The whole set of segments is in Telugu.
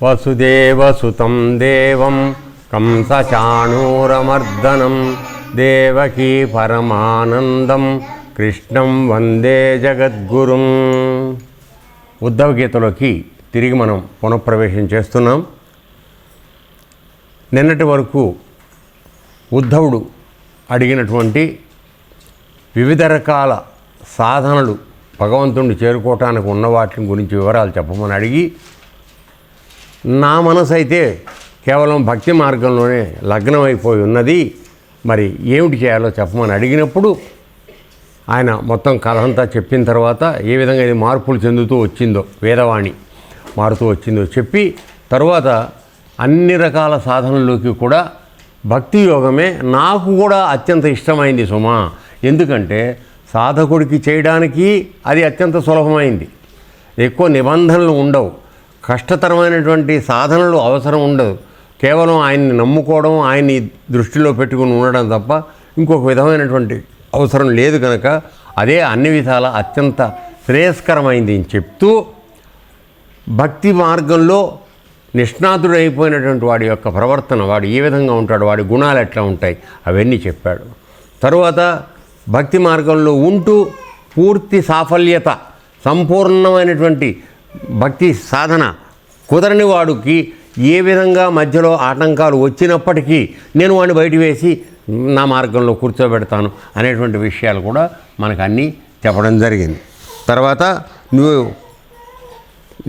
వసుదేవసుతం దేవం కంసచాణూరమర్దనం దేవకీ పరమానందం కృష్ణం వందే జగద్గురుం. ఉద్ధవ గీతలోకి తిరిగి మనం పునఃప్రవేశం చేస్తున్నాం. నిన్నటి వరకు ఉద్ధవుడు అడిగినటువంటి వివిధ రకాల సాధనలు భగవంతుడిని చేరుకోవటానికి ఉన్న వాటి గురించి వివరాలు చెప్పమని అడిగి, నా మనసు అయితే కేవలం భక్తి మార్గంలోనే లగ్నమైపోయి ఉన్నది, మరి ఏమిటి చేయాలో చెప్పమని అడిగినప్పుడు ఆయన మొత్తం కథ అంతా చెప్పిన తర్వాత ఏ విధంగా ఇది మార్పులు చెందుతూ వచ్చిందో, వేదవాణి మారుతూ వచ్చిందో చెప్పి, తరువాత అన్ని రకాల సాధనల్లోకి కూడా భక్తి యోగమే నాకు కూడా అత్యంత ఇష్టమైంది సుమా. ఎందుకంటే సాధకుడికి చేయడానికి అది అత్యంత సులభమైంది, ఎక్కువ నిబంధనలు ఉండవు, కష్టతరమైనటువంటి సాధనలు అవసరం ఉండదు. కేవలం ఆయన్ని నమ్ముకోవడం, ఆయన్ని దృష్టిలో పెట్టుకుని ఉండడం తప్ప ఇంకొక విధమైనటువంటి అవసరం లేదు కనుక అదే అన్ని విధాల అత్యంత శ్రేయస్కరమైంది అని చెప్తూ, భక్తి మార్గంలో నిష్ణాతుడైపోయినటువంటి వాడి యొక్క ప్రవర్తన, వాడు ఏ విధంగా ఉంటాడు, వాడి గుణాలు ఎట్లా ఉంటాయి, అవన్నీ చెప్పాడు. తరువాత భక్తి మార్గంలో ఉంటూ పూర్తి సాఫల్యత, సంపూర్ణమైనటువంటి భక్తి సాధన కుదరని వాడికి ఏ విధంగా మధ్యలో ఆటంకాలు వచ్చినప్పటికీ నేను వాడిని బయట వేసి నా మార్గంలో కూర్చోబెడతాను అనేటువంటి విషయాలు కూడా మనకు అన్నీ చెప్పడం జరిగింది. తర్వాత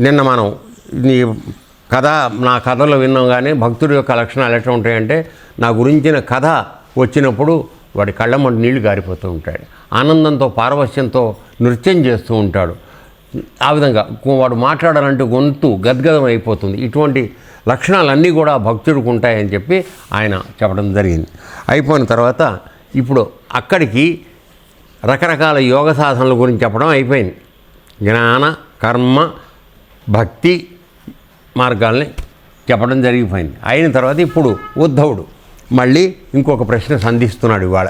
నిన్న మనం నీ కథ, నా కథలో విన్నాం. కానీ భక్తుడి యొక్క లక్షణాలు ఎట్లా ఉంటాయంటే, నా గురించిన కథ వచ్చినప్పుడు వాడి కళ్ళమ్మటి నీళ్లు గారిపోతూ ఉంటాడు, ఆనందంతో పారవశ్యంతో నృత్యం చేస్తూ ఉంటాడు. ఆ విధంగా వాడు మాట్లాడాలంటే గొంతు గద్గదం అయిపోతుంది. ఇటువంటి లక్షణాలన్నీ కూడా భక్తుడికి ఉంటాయని చెప్పి ఆయన చెప్పడం జరిగింది. అయిపోయిన తర్వాత ఇప్పుడు అక్కడికి రకరకాల యోగ సాధనల గురించి చెప్పడం అయిపోయింది. జ్ఞాన, కర్మ, భక్తి మార్గాల్ని చెప్పడం జరిగిపోయింది. అయిన తర్వాత ఇప్పుడు ఉద్ధవుడు మళ్ళీ ఇంకొక ప్రశ్న సంధిస్తున్నాడు ఇవాళ.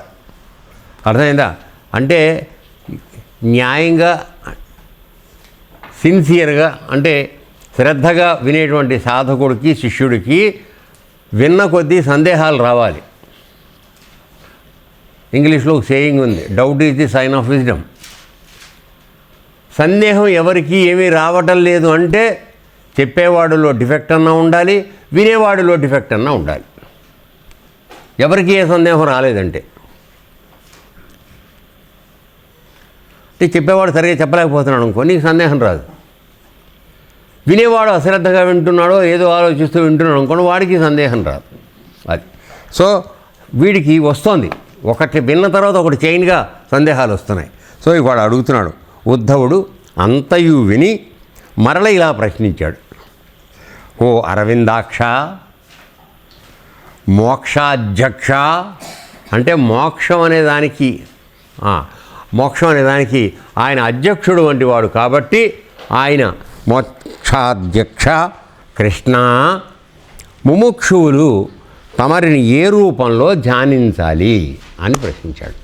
అర్థమైందా? అంటే న్యాయంగా, సిన్సియర్గా, అంటే శ్రద్ధగా వినేటువంటి సాధకుడికి, శిష్యుడికి విన్న కొద్దీ సందేహాలు రావాలి. ఇంగ్లీష్లో ఒక సేయింగ్ ఉంది, doubt is the sign of wisdom. సందేహం ఎవరికి ఏమీ రావటం లేదు అంటే చెప్పేవాడిలో డిఫెక్ట్ అన్నా ఉండాలి, వినేవాడిలో డిఫెక్ట్ అన్నా ఉండాలి. ఎవరికి ఏ సందేహం రాలేదంటే, చెప్పేవాడు సరిగ్గా చెప్పలేకపోతున్నాడు అనుకో, నీకు సందేహం రాదు. వినేవాడు అశ్రద్ధగా వింటున్నాడో, ఏదో ఆలోచిస్తూ వింటున్నాడు అనుకోండి, వాడికి సందేహం రాదు. అది సో వీడికి వస్తుంది, ఒకటి విన్న తర్వాత ఒకటి చైన్గా సందేహాలు వస్తున్నాయి. సో ఇవాడు అడుగుతున్నాడు. ఉద్ధవుడు అంతయు విని మరల ఇలా ప్రశ్నించాడు. ఓ అరవిందాక్ష, మోక్షాధ్యక్ష, అంటే మోక్షం అనేదానికి ఆయన అధ్యక్షుడు వంటి వాడు కాబట్టి ఆయన మోక్షాధ్యక్ష కృష్ణ, ముముక్షువులు తమరిని ఏ రూపంలో ధ్యానించాలి అని ప్రశ్నించాడు.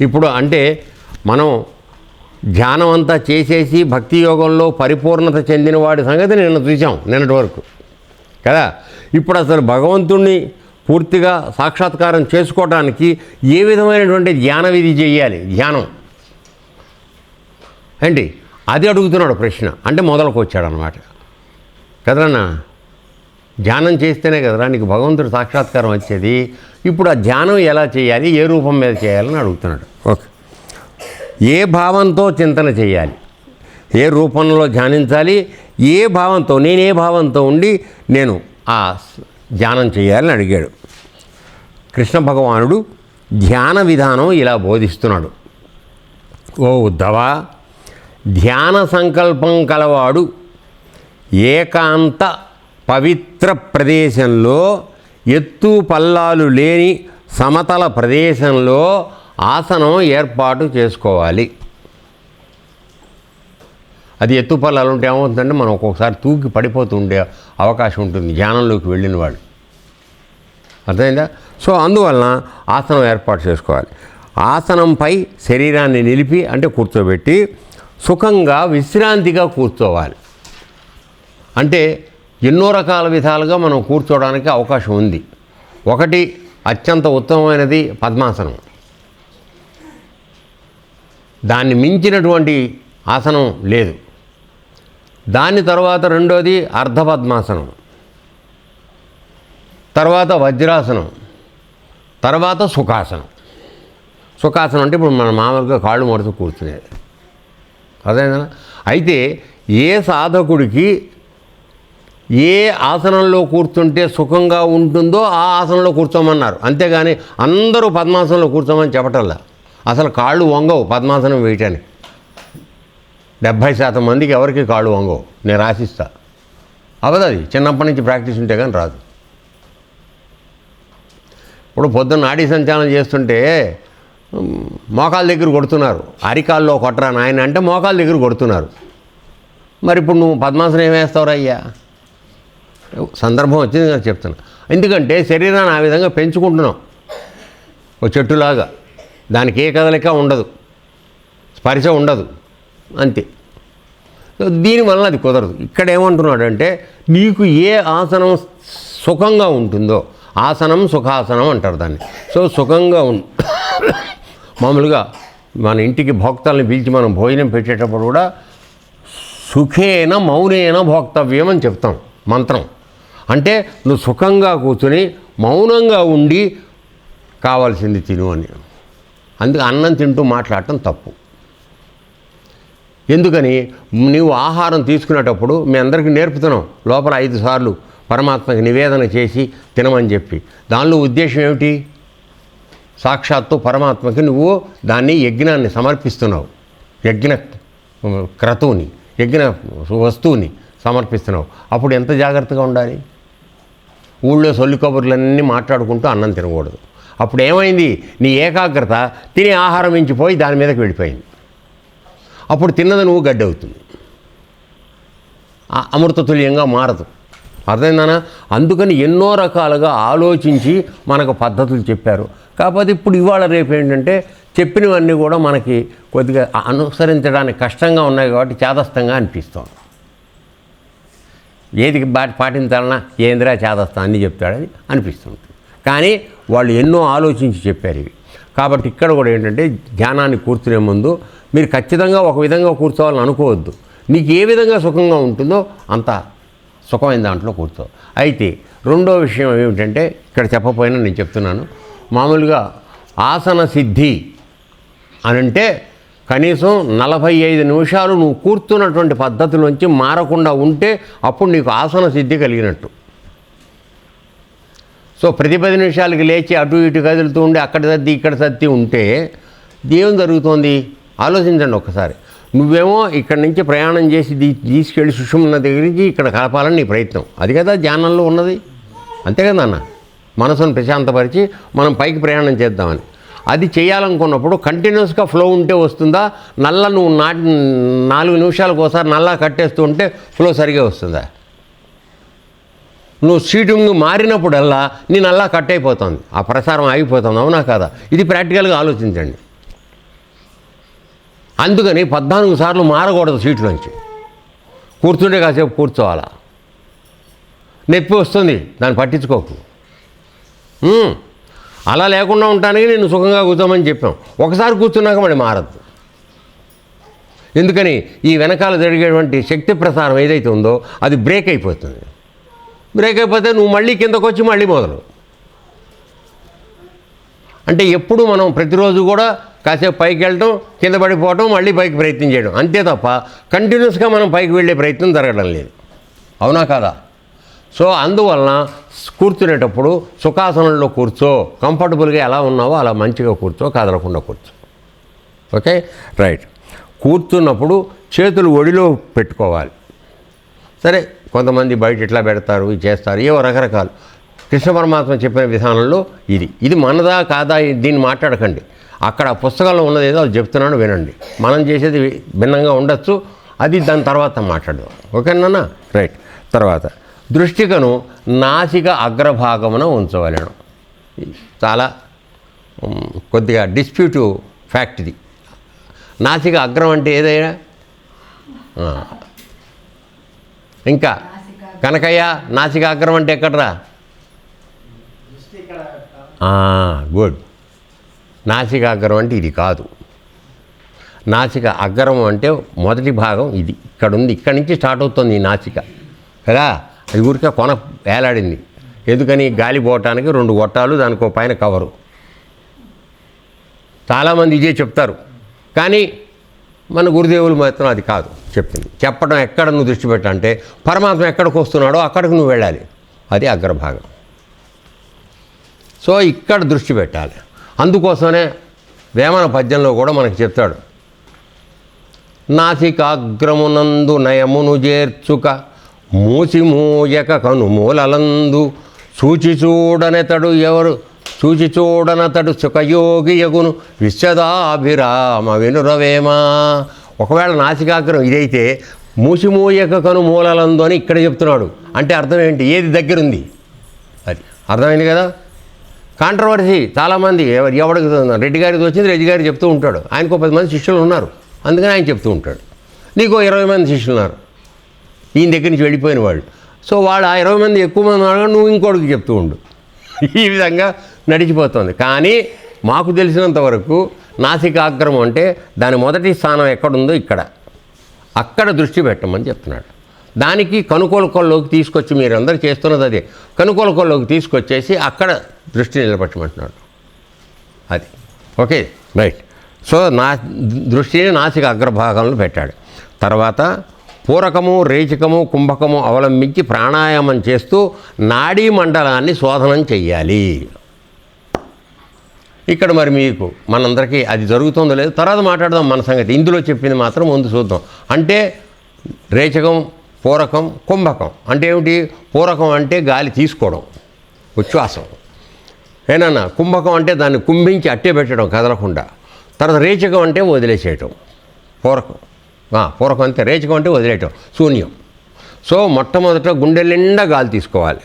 ఇప్పుడు అంటే మనం ధ్యానం అంతా చేసేసి భక్తి యోగంలో పరిపూర్ణత చెందిన వాడి సంగతి నిన్న చూసాం, నిన్నటి వరకు కదా. ఇప్పుడు అసలు భగవంతుణ్ణి పూర్తిగా సాక్షాత్కారం చేసుకోవడానికి ఏ విధమైనటువంటి ధ్యాన విధి చేయాలి, ధ్యానం ఏంటి అది అడుగుతున్నాడు ప్రశ్న. అంటే మొదలకు వచ్చాడు అన్నమాట కదరా. ధ్యానం చేస్తేనే కదరా నీకు భగవంతుడు సాక్షాత్కారం వచ్చేది. ఇప్పుడు ఆ ధ్యానం ఎలా చేయాలి, ఏ రూపం మీద చేయాలని అడుగుతున్నాడు. ఓకే, ఏ భావంతో చింతన చేయాలి, ఏ రూపంలో ధ్యానించాలి, ఏ భావంతో, నేనే భావంతో ఉండి నేను ఆ ధ్యానం చేయాలని అడిగాడు. కృష్ణ భగవానుడు ధ్యాన విధానం ఇలా బోధిస్తున్నాడు. ఓ ఉద్ధవా, ధ్యాన సంకల్పం కలవాడు ఏకాంత పవిత్ర ప్రదేశంలో, ఎత్తు పల్లాలు లేని సమతల ప్రదేశంలో ఆసనం ఏర్పాటు చేసుకోవాలి. అది ఎత్తు పల్లాలు ఉంటే ఏమవుతుందంటే మనం ఒక్కొక్కసారి తూకి పడిపోతూ ఉండే అవకాశం ఉంటుంది ధ్యానంలోకి వెళ్ళిన వాడు. అర్థమైందా? సో అందువలన ఆసనం ఏర్పాటు చేసుకోవాలి. ఆసనంపై శరీరాన్ని నిలిపి, అంటే కూర్చోబెట్టి సుఖంగా విశ్రాంతిగా కూర్చోవాలి. అంటే ఎన్నో రకాల విధాలుగా మనం కూర్చోవడానికి అవకాశం ఉంది. ఒకటి అత్యంత ఉత్తమమైనది పద్మాసనం. దాన్ని మించినటువంటి ఆసనం లేదు. దాని తర్వాత రెండోది అర్ధపద్మాసనం, తర్వాత వజ్రాసనం, తర్వాత సుఖాసనం. సుఖాసనం అంటే ఇప్పుడు మన మామూలుగా కాళ్ళు మడుతూ కూర్చునేది, అదేనా? అయితే ఏ సాధకుడికి ఏ ఆసనంలో కూర్చుంటే సుఖంగా ఉంటుందో ఆ ఆసనంలో కూర్చోమన్నారు, అంతేగాని అందరూ పద్మాసనంలో కూర్చోమని చెప్పటల్లా. అసలు కాళ్ళు వంగవు పద్మాసనం వేయటానికి. 70% మందికి ఎవరికి కాళ్ళు వంగవు, నేను రాసిస్తా. అవదది చిన్నప్పటి నుంచి ప్రాక్టీస్ ఉంటే కానీ రాదు. ఇప్పుడు పొద్దున్న నాడీ సంచాలనం చేస్తుంటే మోకాళ్ళ దగ్గర కొడుతున్నారు, అరికాల్లో కొట్టరా నాయన అంటే మోకాళ్ళ దగ్గర కొడుతున్నారు. మరి ఇప్పుడు నువ్వు పద్మాసనం ఏం వేస్తావురా అయ్యా? సందర్భం వచ్చింది కానీ చెప్తున్నా. ఎందుకంటే శరీరాన్ని ఆ విధంగా పెంచుకుంటున్నాం, ఓ చెట్టులాగా. దానికి ఏ కదలిక ఉండదు, స్పర్శ ఉండదు, అంతే. దీనివల్ల అది కుదరదు. ఇక్కడ ఏమంటున్నాడంటే నీకు ఏ ఆసనం సుఖంగా ఉంటుందో, ఆసనం సుఖాసనం అంటారు దాన్ని. సో సుఖంగా మామూలుగా మన ఇంటికి భోక్తల్ని పిలిచి మనం భోజనం పెట్టేటప్పుడు కూడా సుఖేన మౌనేన భోక్తవ్యం అని చెప్తాం మంత్రం. అంటే నువ్వు సుఖంగా కూర్చొని మౌనంగా ఉండి కావాల్సింది తిను అని. అందుకే అన్నం తింటూ మాట్లాడటం తప్పు. ఎందుకని నీవు ఆహారం తీసుకునేటప్పుడు మీ అందరికీ నేర్పుతున్నాం, లోపల 5 సార్లు పరమాత్మకి నివేదన చేసి తినమని చెప్పి. దానిలో ఉద్దేశం ఏమిటి? సాక్షాత్తు పరమాత్మకి నువ్వు దాన్ని యజ్ఞాన్ని సమర్పిస్తున్నావు, యజ్ఞ క్రతువుని, యజ్ఞ వస్తువుని సమర్పిస్తున్నావు. అప్పుడు ఎంత జాగ్రత్తగా ఉండాలి? ఊళ్ళో సొల్లు కబుర్లన్నీ మాట్లాడుకుంటూ అన్నం తినకూడదు. అప్పుడు ఏమైంది? నీ ఏకాగ్రత తినే ఆహారం మించిపోయి దాని మీదకి వెళ్ళిపోయింది. అప్పుడు తిన్నది నువ్వు గడ్డి అవుతుంది, అమృతతుల్యంగా మారదు. అర్థమైందనా? అందుకని ఎన్నో రకాలుగా ఆలోచించి మనకు పద్ధతులు చెప్పారు. కాకపోతే ఇప్పుడు ఇవాళ రేపు ఏంటంటే చెప్పినవన్నీ కూడా మనకి కొద్దిగా అనుసరించడానికి కష్టంగా ఉన్నాయి కాబట్టి చేదస్తంగా అనిపిస్తాం. ఏది పాటించాలన్నా ఏందిరా చేదస్తా అన్నీ చెప్తాడని అనిపిస్తుంది. కానీ వాళ్ళు ఎన్నో ఆలోచించి చెప్పారు ఇవి. కాబట్టి ఇక్కడ కూడా ఏంటంటే ధ్యానాన్ని కూర్చునే ముందు మీరు ఖచ్చితంగా ఒక విధంగా కూర్చోవాలని అనుకోవద్దు. నీకు ఏ విధంగా సుఖంగా ఉంటుందో అంత సుఖమైన దాంట్లో కూర్చో. అయితే రెండో విషయం ఏమిటంటే ఇక్కడ చెప్పపోయినా నేను చెప్తున్నాను. మామూలుగా ఆసన సిద్ధి అనంటే కనీసం 45 నిమిషాలు నువ్వు కూర్చున్నటువంటి పద్ధతిలోంచి మారకుండా ఉంటే అప్పుడు నీకు ఆసన సిద్ధి కలిగినట్టు. సో ప్రతి 10 నిమిషాలకి లేచి అటు ఇటు కదులుతూ ఉండి అక్కడ సర్ది ఇక్కడ సర్ది ఉంటే ఏం జరుగుతోంది ఆలోచించండి ఒక్కసారి. నువ్వేమో ఇక్కడి నుంచి ప్రయాణం చేసి తీసుకెళ్ళి సుషుమ్న దగ్గర నుంచి ఇక్కడ కలపాలని నీ ప్రయత్నం. అది కదా ధ్యానంలో ఉన్నది, అంతే కదా అన్న? మనసును ప్రశాంతపరిచి మనం పైకి ప్రయాణం చేద్దామని. అది చేయాలనుకున్నప్పుడు కంటిన్యూస్గా ఫ్లో ఉంటే వస్తుందా? నువ్వు 4 నిమిషాలకు ఒకసారి నల్లా కట్టేస్తూ ఉంటే ఫ్లో సరిగా వస్తుందా? నువ్వు సీటింగ్ మారినప్పుడల్లా నీ నల్లా కట్ అయిపోతుంది, ఆ ప్రసారం ఆగిపోతుంది, అవునా కాదా? ఇది ప్రాక్టికల్గా ఆలోచించండి. అందుకని 14 సార్లు మారకూడదు సీట్లోంచి. కూర్చుంటే కాసేపు కూర్చోవాలా. నొప్పి వస్తుంది, దాన్ని పట్టించుకోకు. అలా లేకుండా ఉండటానికి నేను సుఖంగా కూర్చోమని చెప్పాం. ఒకసారి కూర్చున్నాక మళ్ళీ మారద్దు. ఎందుకని ఈ వెనకాల జరిగేటువంటి శక్తి ప్రసారం ఏదైతే ఉందో అది బ్రేక్ అయిపోతుంది. బ్రేక్ అయిపోతే నువ్వు మళ్ళీ కిందకు వచ్చి మళ్ళీ మొదలు. అంటే ఎప్పుడు మనం ప్రతిరోజు కూడా కాసేపు పైకి వెళ్ళటం, కింద పడిపోవటం, మళ్ళీ పైకి ప్రయత్నం చేయడం, అంతే తప్ప కంటిన్యూస్గా మనం పైకి వెళ్ళే ప్రయత్నం జరగడం లేదు, అవునా కాదా? సో అందువలన కూర్చునేటప్పుడు సుఖాసనంలో కూర్చో, కంఫర్టబుల్గా ఎలా ఉన్నావో అలా మంచిగా కూర్చో, కదలకుండా కూర్చో. Okay, right. కూర్చున్నప్పుడు చేతులు ఒడిలో పెట్టుకోవాలి. సరే, కొంతమంది బయట ఇట్లా పెడతారు, ఇది చేస్తారు, ఏవో రకరకాలు. కృష్ణ పరమాత్మ చెప్పిన విధానంలో ఇది మనదా కాదా దీన్ని మాట్లాడకండి. అక్కడ పుస్తకంలో ఉన్నది ఏదో అది చెప్తున్నాను, వినండి. మనం చేసేది భిన్నంగా ఉండొచ్చు, అది దాని తర్వాత మాట్లాడదాం. ఓకేనా? రైట్. తర్వాత దృష్టికను నాసిక అగ్రభాగమున ఉంచవలెను. చాలా కొద్దిగా డిస్ప్యూటివ్ ఫ్యాక్ట్ ఇది. నాసిక అగ్రం అంటే ఏదైనా ఇంకా కనకయ్య నాసికాగ్రం అంటే ఎక్కడరా? గుడ్. నాసికాగ్రం అంటే ఇది కాదు. నాసిక అగ్రం అంటే మొదటి భాగం ఇది, ఇక్కడ ఉంది. ఇక్కడి నుంచి స్టార్ట్ అవుతుంది ఈ నాసిక కదా. అది ఊరికే కొన వేలాడింది. ఎందుకని? గాలి పోవటానికి 2 గొట్టాలు, దానికో పైన కవరు. చాలామంది ఇదే చెప్తారు, కానీ మన గురుదేవులు మాత్రం అది కాదు చెప్పింది. చెప్పడం ఎక్కడ నువ్వు దృష్టి పెట్టాలంటే పరమాత్మ ఎక్కడికి వస్తున్నాడో అక్కడికి నువ్వు వెళ్ళాలి. అది అగ్రభాగం. సో ఇక్కడ దృష్టి పెట్టాలి. అందుకోసమే వేమన పద్యంలో కూడా మనకు చెప్తాడు, నాసికాగ్రమునందు నయమును చేర్చుక మూసి మూయక కనుమూలలందు చూచి చూడనతడు సుఖయోగి యగును విశ్వదాభిరామ వినురవేమా. ఒకవేళ నాసికాగ్రం ఇదైతే మూసిమూయక కనుమూలలందు అని ఇక్కడ చెప్తున్నాడు. అంటే అర్థం ఏంటి? ఏది దగ్గరుంది అది అర్థమైంది కదా. కాంట్రవర్సీ చాలామంది ఎవరికి రెడ్డి గారికి వచ్చింది రెడ్డి గారికి చెప్తూ ఉంటాడు. ఆయనకు 10 మంది శిష్యులు ఉన్నారు, అందుకని ఆయన చెప్తూ ఉంటాడు. నీకు 20 మంది శిష్యులు ఉన్నారు, ఈయన దగ్గర నుంచి వెళ్ళిపోయిన వాళ్ళు. సో వాళ్ళు ఆ 20 మంది ఎక్కువ మంది ఉన్నారు, నువ్వు ఇంకోటికి చెప్తూ ఉండు. ఈ విధంగా నడిచిపోతుంది. కానీ మాకు తెలిసినంత వరకు నాసికాగ్రం అంటే దాని మొదటి స్థానం ఎక్కడుందో ఇక్కడ, అక్కడ దృష్టి పెట్టమని చెప్తున్నాడు. దానికి కనుకొలకొల్లోకి తీసుకొచ్చి, మీరందరూ చేస్తున్నది అదే, కనుకొలకొల్లోకి తీసుకొచ్చేసి అక్కడ దృష్టి నిలబెట్టమంటున్నాడు. అది ఓకే, రైట్. సో దృష్టిని నాసిక అగ్రభాగంలో పెట్టాడు. తర్వాత పూరకము, రేచకము, కుంభకము అవలంబించి ప్రాణాయామం చేస్తూ నాడీ మండలాన్ని శోధనం చెయ్యాలి. ఇక్కడ మరి మీకు మనందరికీ అది జరుగుతుందో లేదో తర్వాత మాట్లాడదాం మన సంగతి. ఇందులో చెప్పింది మాత్రం ముందు చూద్దాం. అంటే రేచకం, పూరకం, కుంభకం అంటే ఏమిటి? పూరకం అంటే గాలి తీసుకోవడం, ఉచ్ఛ్వాసం. ఏనన్నా? కుంభకం అంటే దాన్ని కుంభించి అట్టే పెట్టడం కదలకుండా. తర్వాత రేచకం అంటే వదిలేసేయటం. పూరకం అంతే. రేచకం అంటే వదిలేయటం, శూన్యం. సో మొట్టమొదట గుండె నిండా గాలి తీసుకోవాలి.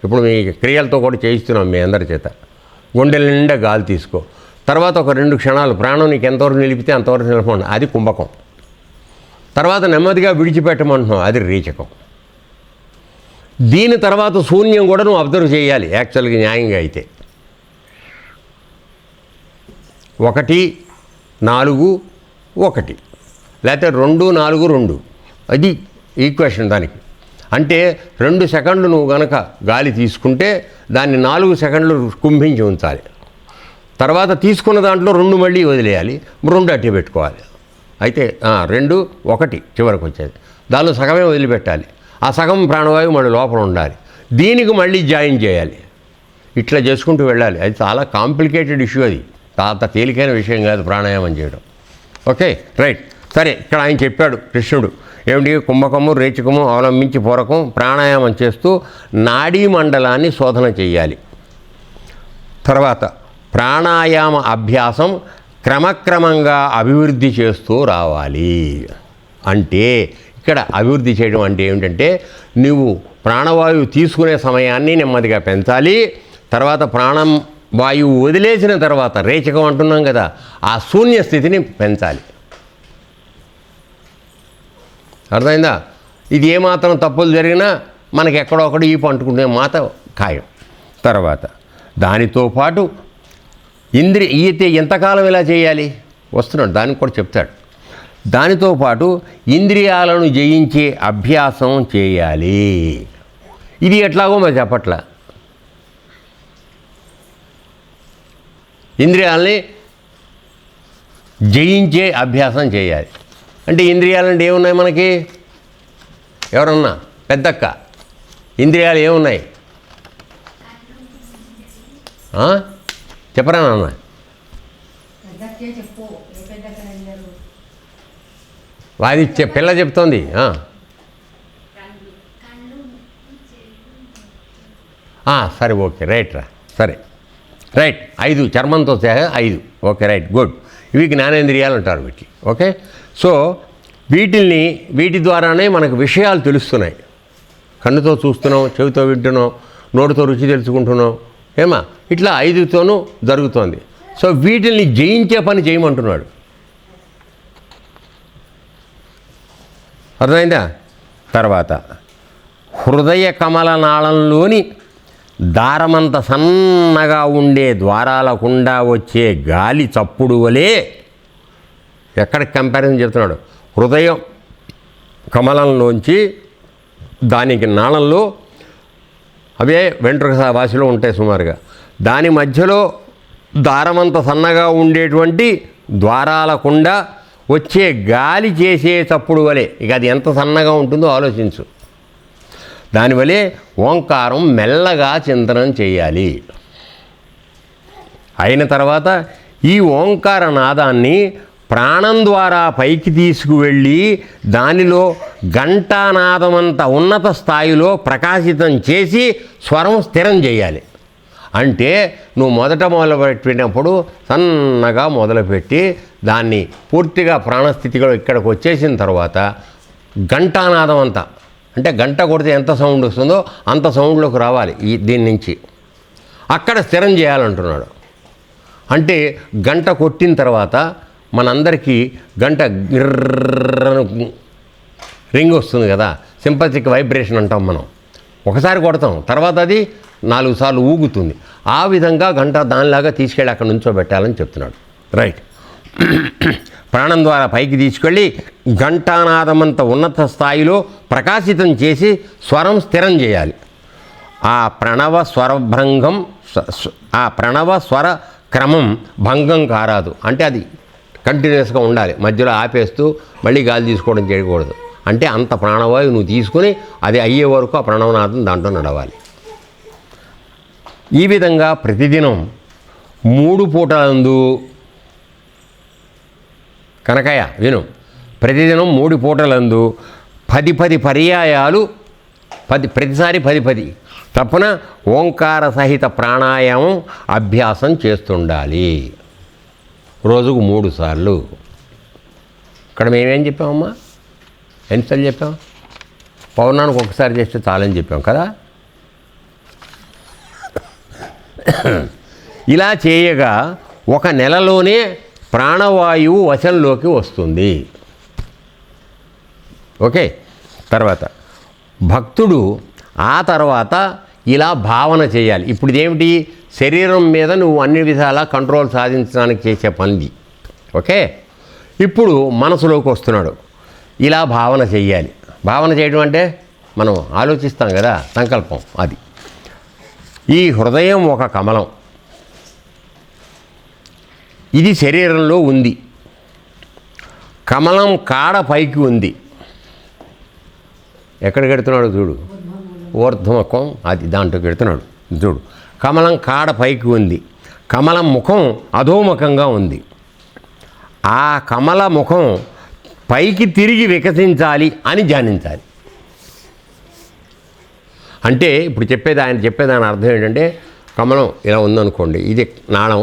ఇప్పుడు మీ క్రియలతో కూడా చేయిస్తున్నాం మీ అందరి చేత. గుండె నిండా గాలి తీసుకో. తర్వాత ఒక 2 క్షణాలు ప్రాణం నీకు ఎంతవరకు నిలిపితే అంతవరకు నిలపండి, అది కుంభకం. తర్వాత నెమ్మదిగా విడిచిపెట్టమంటున్నాం, అది రేచకం. దీని తర్వాత శూన్యం కూడా నువ్వు అబ్జర్వ్ చేయాలి. యాక్చువల్గా న్యాయంగా అయితే 1, 4, 1 లేకపోతే 2, 4, 2 అది ఈక్వేషన్ దానికి. అంటే 2 సెకండ్లు నువ్వు కనుక గాలి తీసుకుంటే దాన్ని 4 సెకండ్లు కుంభించి ఉంచాలి. తర్వాత తీసుకున్న దాంట్లో 2 మళ్ళీ వదిలేయాలి, 2 అట్టే పెట్టుకోవాలి. అయితే 2, 1 చివరికి వచ్చేది. దానిలో సగమే వదిలిపెట్టాలి. ఆ సగం ప్రాణవాయువు మళ్ళీ లోపల ఉండాలి. దీనికి మళ్ళీ జాయిన్ చేయాలి. ఇట్లా చేసుకుంటూ వెళ్ళాలి. అది చాలా కాంప్లికేటెడ్ ఇష్యూ. అది అంత తేలికైన విషయం కాదు ప్రాణాయామం చేయడం. Okay, right. సరే, ఇక్కడ ఆయన చెప్పాడు కృష్ణుడు ఏమిటి? కుంభకము, రేచకము అవలంబించి పూరకం ప్రాణాయామం చేస్తూ నాడీ మండలాన్ని శోధన చేయాలి. తర్వాత ప్రాణాయామ అభ్యాసం క్రమక్రమంగా అభివృద్ధి చేస్తూ రావాలి. అంటే ఇక్కడ అభివృద్ధి చేయడం అంటే ఏమిటంటే నువ్వు ప్రాణవాయువు తీసుకునే సమయాన్ని నెమ్మదిగా పెంచాలి. తర్వాత ప్రాణం వాయువు వదిలేసిన తర్వాత రేచకం అంటున్నాం కదా, ఆ శూన్య స్థితిని పెంచాలి. అర్థమైందా? ఇది ఏమాత్రం తప్పులు జరిగినా మనకి ఎక్కడో ఒకటి ఈ పంటుకునే మాట ఖాయం. తర్వాత దానితో పాటు అయితే ఎంతకాలం ఇలా చేయాలి వస్తున్నాడు, దానికి కూడా చెప్తాడు. దానితో పాటు ఇంద్రియాలను జయించే అభ్యాసం చేయాలి. ఇది ఎట్లాగో మరి చెప్పట్లా. ఇంద్రియాలని జయించే అభ్యాసం చేయాలి. అంటే ఇంద్రియాలంటే ఏమున్నాయి మనకి? ఎవరన్నా పెద్దక్క, ఇంద్రియాలు ఏమున్నాయి చెప్పరా నాన్న? అది పిల్ల చెప్తోంది. సరే, ఓకే, రైట్ రా, సరే, రైట్. 5 చర్మంతో సహా 5. Okay, right, good. ఇవి జ్ఞానేంద్రియాలు అంటారు వీటిని. ఓకే, సో వీటి ద్వారానే మనకు విషయాలు తెలుస్తున్నాయి. కన్నుతో చూస్తున్నాం, చెవితో వింటున్నాం, నోటితో రుచి తెలుసుకుంటున్నాం. ఏమా ఇట్లా 5తోనూ జరుగుతోంది. సో వీటిని జయించే పని చేయమంటున్నాడు. అర్థమైందా? తర్వాత హృదయ కమల నాళంలోని దారమంత సన్నగా ఉండే ద్వారాలకుండా వచ్చే గాలి చప్పుడు వలె, ఎక్కడికి కంపారిజన్ చెప్తున్నాడు, హృదయం కమలంలోంచి దానికి నాళంలో అవే వెంట్రుక వాసిలో ఉంటాయి సుమారుగా, దాని మధ్యలో దారమంత సన్నగా ఉండేటువంటి ద్వారాలకుండా వచ్చే గాలి చేసే చప్పుడు వలె. ఇక అది ఎంత సన్నగా ఉంటుందో ఆలోచించు. దానివలే ఓంకారం మెల్లగా చింతనం చేయాలి. అయిన తర్వాత ఈ ఓంకార నాదాన్ని ప్రాణం ద్వారా పైకి తీసుకువెళ్ళి దానిలో ఘంటానాదమంత ఉన్నత స్థాయిలో ప్రకాశితం చేసి స్వరం స్థిరం చేయాలి. అంటే నువ్వు మొదట మొదలుపెట్టినప్పుడు సన్నగా మొదలుపెట్టి దాన్ని పూర్తిగా ప్రాణస్థితిలో ఇక్కడికి వచ్చేసిన తర్వాత ఘంటానాదం అంతా, అంటే గంట కొడితే ఎంత సౌండ్ వస్తుందో అంత సౌండ్లోకి రావాలి దీని నుంచి, అక్కడ స్థిరం చేయాలంటున్నాడు. అంటే గంట కొట్టిన తర్వాత మనందరికీ గంట గిర్రను రింగ్ వస్తుంది కదా, సింపథిక్ వైబ్రేషన్ అంటాం మనం. ఒకసారి కొడతాం, తర్వాత అది 4 సార్లు ఊగుతుంది. ఆ విధంగా గంట దానిలాగా తీసుకెళ్ళి అక్కడ నుంచోబెట్టాలని చెప్తున్నాడు. రైట్. ప్రాణం ద్వారా పైకి తీసుకెళ్ళి ఘంటానాదమంత ఉన్నత స్థాయిలో ప్రకాశితం చేసి స్వరం స్థిరం చేయాలి. ఆ ప్రణవ స్వర క్రమం భంగం కారాదు. అంటే అది కంటిన్యూస్గా ఉండాలి, మధ్యలో ఆపేస్తూ మళ్ళీ గాలి తీసుకోవడం చేయకూడదు. అంటే అంత ప్రాణవాయువు నువ్వు తీసుకుని అది అయ్యే వరకు ఆ ప్రణవనాదం దాంట్లో నడవాలి. ఈ విధంగా ప్రతిదినం 3 పూటలందు, కనకయ్య విను, ప్రతిదినం 3 పూటలందు 10 పర్యాయాలు, ప్రతిసారి 10 తప్పున ఓంకార సహిత ప్రాణాయామం అభ్యాసం చేస్తుండాలి. రోజుకు 3 సార్లు. ఇక్కడ మేమేం చెప్పామమ్మా, ఎన్నిసార్లు చెప్పాం? పౌర్ణానికి ఒకసారి చేస్తే చాలని చెప్పాం కదా. ఇలా చేయగా 1 నెలలోనే ప్రాణవాయువు వశంలోకి వస్తుంది. ఓకే. తర్వాత భక్తుడు ఆ తర్వాత ఇలా భావన చేయాలి. ఇప్పుడు ఇదేమిటి, శరీరం మీద నువ్వు అన్ని విధాలా కంట్రోల్ సాధించడానికి చేసే పనిది. ఓకే. ఇప్పుడు మనసులోకి వస్తున్నాడు, ఇలా భావన చెయ్యాలి. భావన చేయడం అంటే మనం ఆలోచిస్తాం కదా, సంకల్పం. అది ఈ హృదయం ఒక కమలం, ఇది శరీరంలో ఉంది. కమలం కాడ పైకి ఉంది. ఎక్కడికి ఎడుతున్నాడు చూడు, ఊర్ధ్వముఖం, అది దాంట్లోకి ఎడుతున్నాడు చూడు. కమలం కాడ పైకి ఉంది, కమలం ముఖం అధోముఖంగా ఉంది. ఆ కమల ముఖం పైకి తిరిగి వికసించాలి అని ధ్యానించాలి. అంటే ఇప్పుడు ఆయన చెప్పేదాని అర్థం ఏంటంటే, కమలం ఇలా ఉందనుకోండి, ఇది నాళం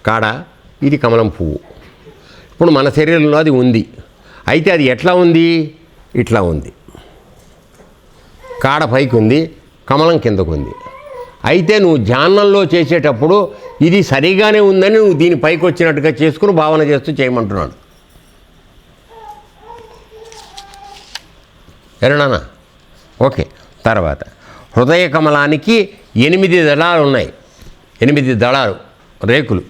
కాడ, ఇది కమలం పువ్వు. ఇప్పుడు మన శరీరంలో అది ఉంది. అయితే అది ఎట్లా ఉంది, ఇట్లా ఉంది. కాడ పైకి ఉంది, కమలం కిందకు ఉంది. అయితే నువ్వు ధ్యానంలో చేసేటప్పుడు ఇది సరిగానే ఉందని నువ్వు దీని పైకి వచ్చినట్టుగా చేసుకుని భావన చేస్తూ చేయమంటున్నాడు. ఎరనానా? ఓకే. తర్వాత హృదయ కమలానికి 8 దళాలు ఉన్నాయి. 8 దళాలు, రేకులు.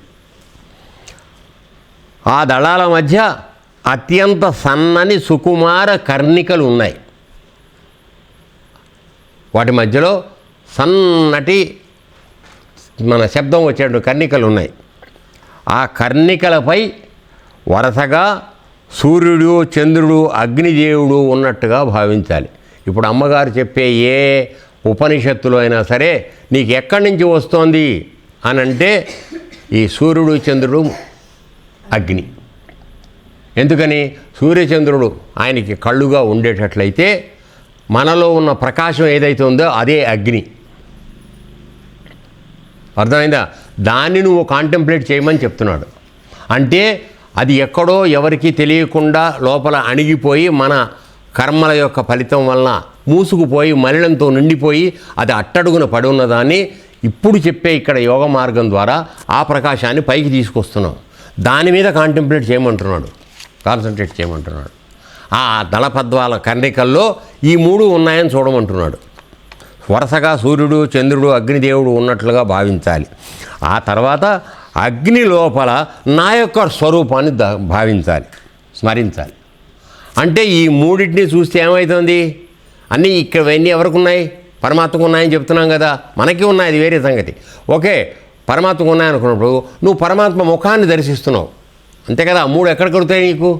ఆ దళాల మధ్య అత్యంత సన్నని సుకుమార కర్ణికలు ఉన్నాయి. వాటి మధ్యలో సన్నటి మన శబ్దం వచ్చేటువంటి కర్ణికలు ఉన్నాయి. ఆ కర్ణికలపై వరుసగా సూర్యుడు, చంద్రుడు, అగ్నిదేవుడు ఉన్నట్టుగా భావించాలి. ఇప్పుడు అమ్మగారు చెప్పే ఏ ఉపనిషత్తులో అయినా సరే నీకు ఎక్కడి నుంచి వస్తోంది అని అంటే ఈ సూర్యుడు, చంద్రుడు, అగ్ని. ఎందుకని? సూర్యచంద్రుడు ఆయనకి కళ్ళుగా ఉండేటట్లయితే మనలో ఉన్న ప్రకాశం ఏదైతే ఉందో అదే అగ్ని. అర్థమైందా? దాన్ని నువ్వు కాంటెంప్లేట్ చేయమని చెప్తున్నాడు. అంటే అది ఎక్కడో ఎవరికీ తెలియకుండా లోపల అణిగిపోయి మన కర్మల యొక్క ఫలితం వలన మూసుకుపోయి మలినంతో నిండిపోయి అది అట్టడుగున పడి ఉన్నదాన్ని ఇప్పుడు చెప్పే ఇక్కడ యోగ మార్గం ద్వారా ఆ ప్రకాశాన్ని పైకి తీసుకొస్తున్నాం. దాని మీద కాంటెంప్లేట్ చేయమంటున్నాడు, కాన్సన్ట్రేట్ చేయమంటున్నాడు. ఆ దళపద్వాల కర్ణికల్లో ఈ 3 ఉన్నాయని చూడమంటున్నాడు. వరుసగా సూర్యుడు, చంద్రుడు, అగ్నిదేవుడు ఉన్నట్లుగా భావించాలి. ఆ తర్వాత అగ్ని లోపల నా యొక్క స్వరూపాన్ని భావించాలి, స్మరించాలి. అంటే ఈ మూడింటిని చూస్తే ఏమవుతుంది? అన్నీ ఇవన్నీ ఎవరికి ఉన్నాయి? పరమాత్మకు ఉన్నాయని చెప్తున్నాం కదా, మనకి ఉన్నాయి, అది వేరే సంగతి. ఓకే, పరమాత్మకు ఉన్నాయనుకున్నప్పుడు నువ్వు పరమాత్మ ముఖాన్ని దర్శిస్తున్నావు, అంతే కదా. మూడు ఎక్కడ కలుగుతాయి నీకు?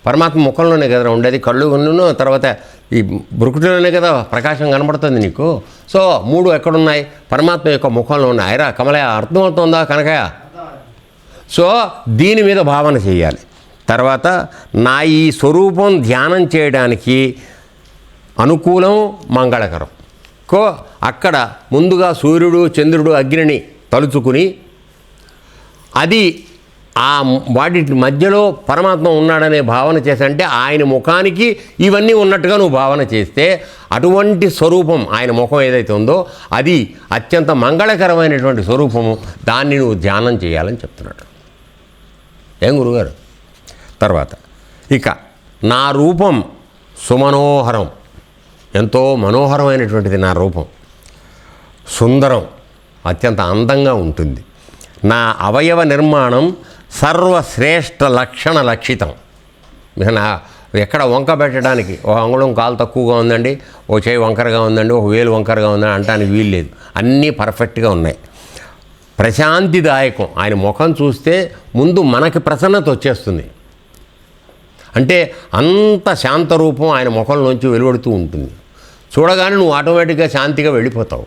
పరమాత్మ ముఖంలోనే కదా ఉండేది, కళ్ళు ఉన్ను, తర్వాత ఈ బ్రుకుటిలోనే కదా ప్రకాశం కనబడుతుంది నీకు. సో మూడు ఎక్కడున్నాయి? పరమాత్మ యొక్క ముఖంలో ఉన్నాయి. ఐరా కమలయ, అర్థమవుతుందా కనకయ? సో దీని మీద భావన చేయాలి. తర్వాత నా ఈ స్వరూపం ధ్యానం చేయడానికి అనుకూలం, మంగళకరం. అక్కడ ముందుగా సూర్యుడు, చంద్రుడు, అగ్నిని తలుచుకుని అది ఆ వాటి మధ్యలో పరమాత్మ ఉన్నాడనే భావన చేసంటే ఆయన ముఖానికి ఇవన్నీ ఉన్నట్టుగా నువ్వు భావన చేస్తే అటువంటి స్వరూపం, ఆయన ముఖం ఏదైతే ఉందో అది అత్యంత మంగళకరమైనటువంటి స్వరూపము. దాన్ని నువ్వు ధ్యానం చేయాలని చెప్తున్నాడు. ఏం గురుగారు? తర్వాత ఇక నా రూపం సుమనోహరం, ఎంతో మనోహరమైనటువంటిది నా రూపం, సుందరం, అత్యంత అందంగా ఉంటుంది. నా అవయవ నిర్మాణం సర్వశ్రేష్ఠ లక్షణ లక్షితం. నా ఎక్కడ వంక పెట్టడానికి ఒక అంగుళం కాలు తక్కువగా ఉందండి, ఓ చేయి వంకరగా ఉందండి, ఒక వేలు వంకరగా ఉందని అంటానికి వీలు లేదు. అన్నీ పర్ఫెక్ట్గా ఉన్నాయి. ప్రశాంతిదాయకం. ఆయన ముఖం చూస్తే ముందు మనకి ప్రసన్నత వచ్చేస్తుంది. అంటే అంత శాంతరూపం ఆయన ముఖంలోంచి వెలువడుతూ ఉంటుంది. చూడగానే నువ్వు ఆటోమేటిక్గా శాంతిగా వెళ్ళిపోతావు.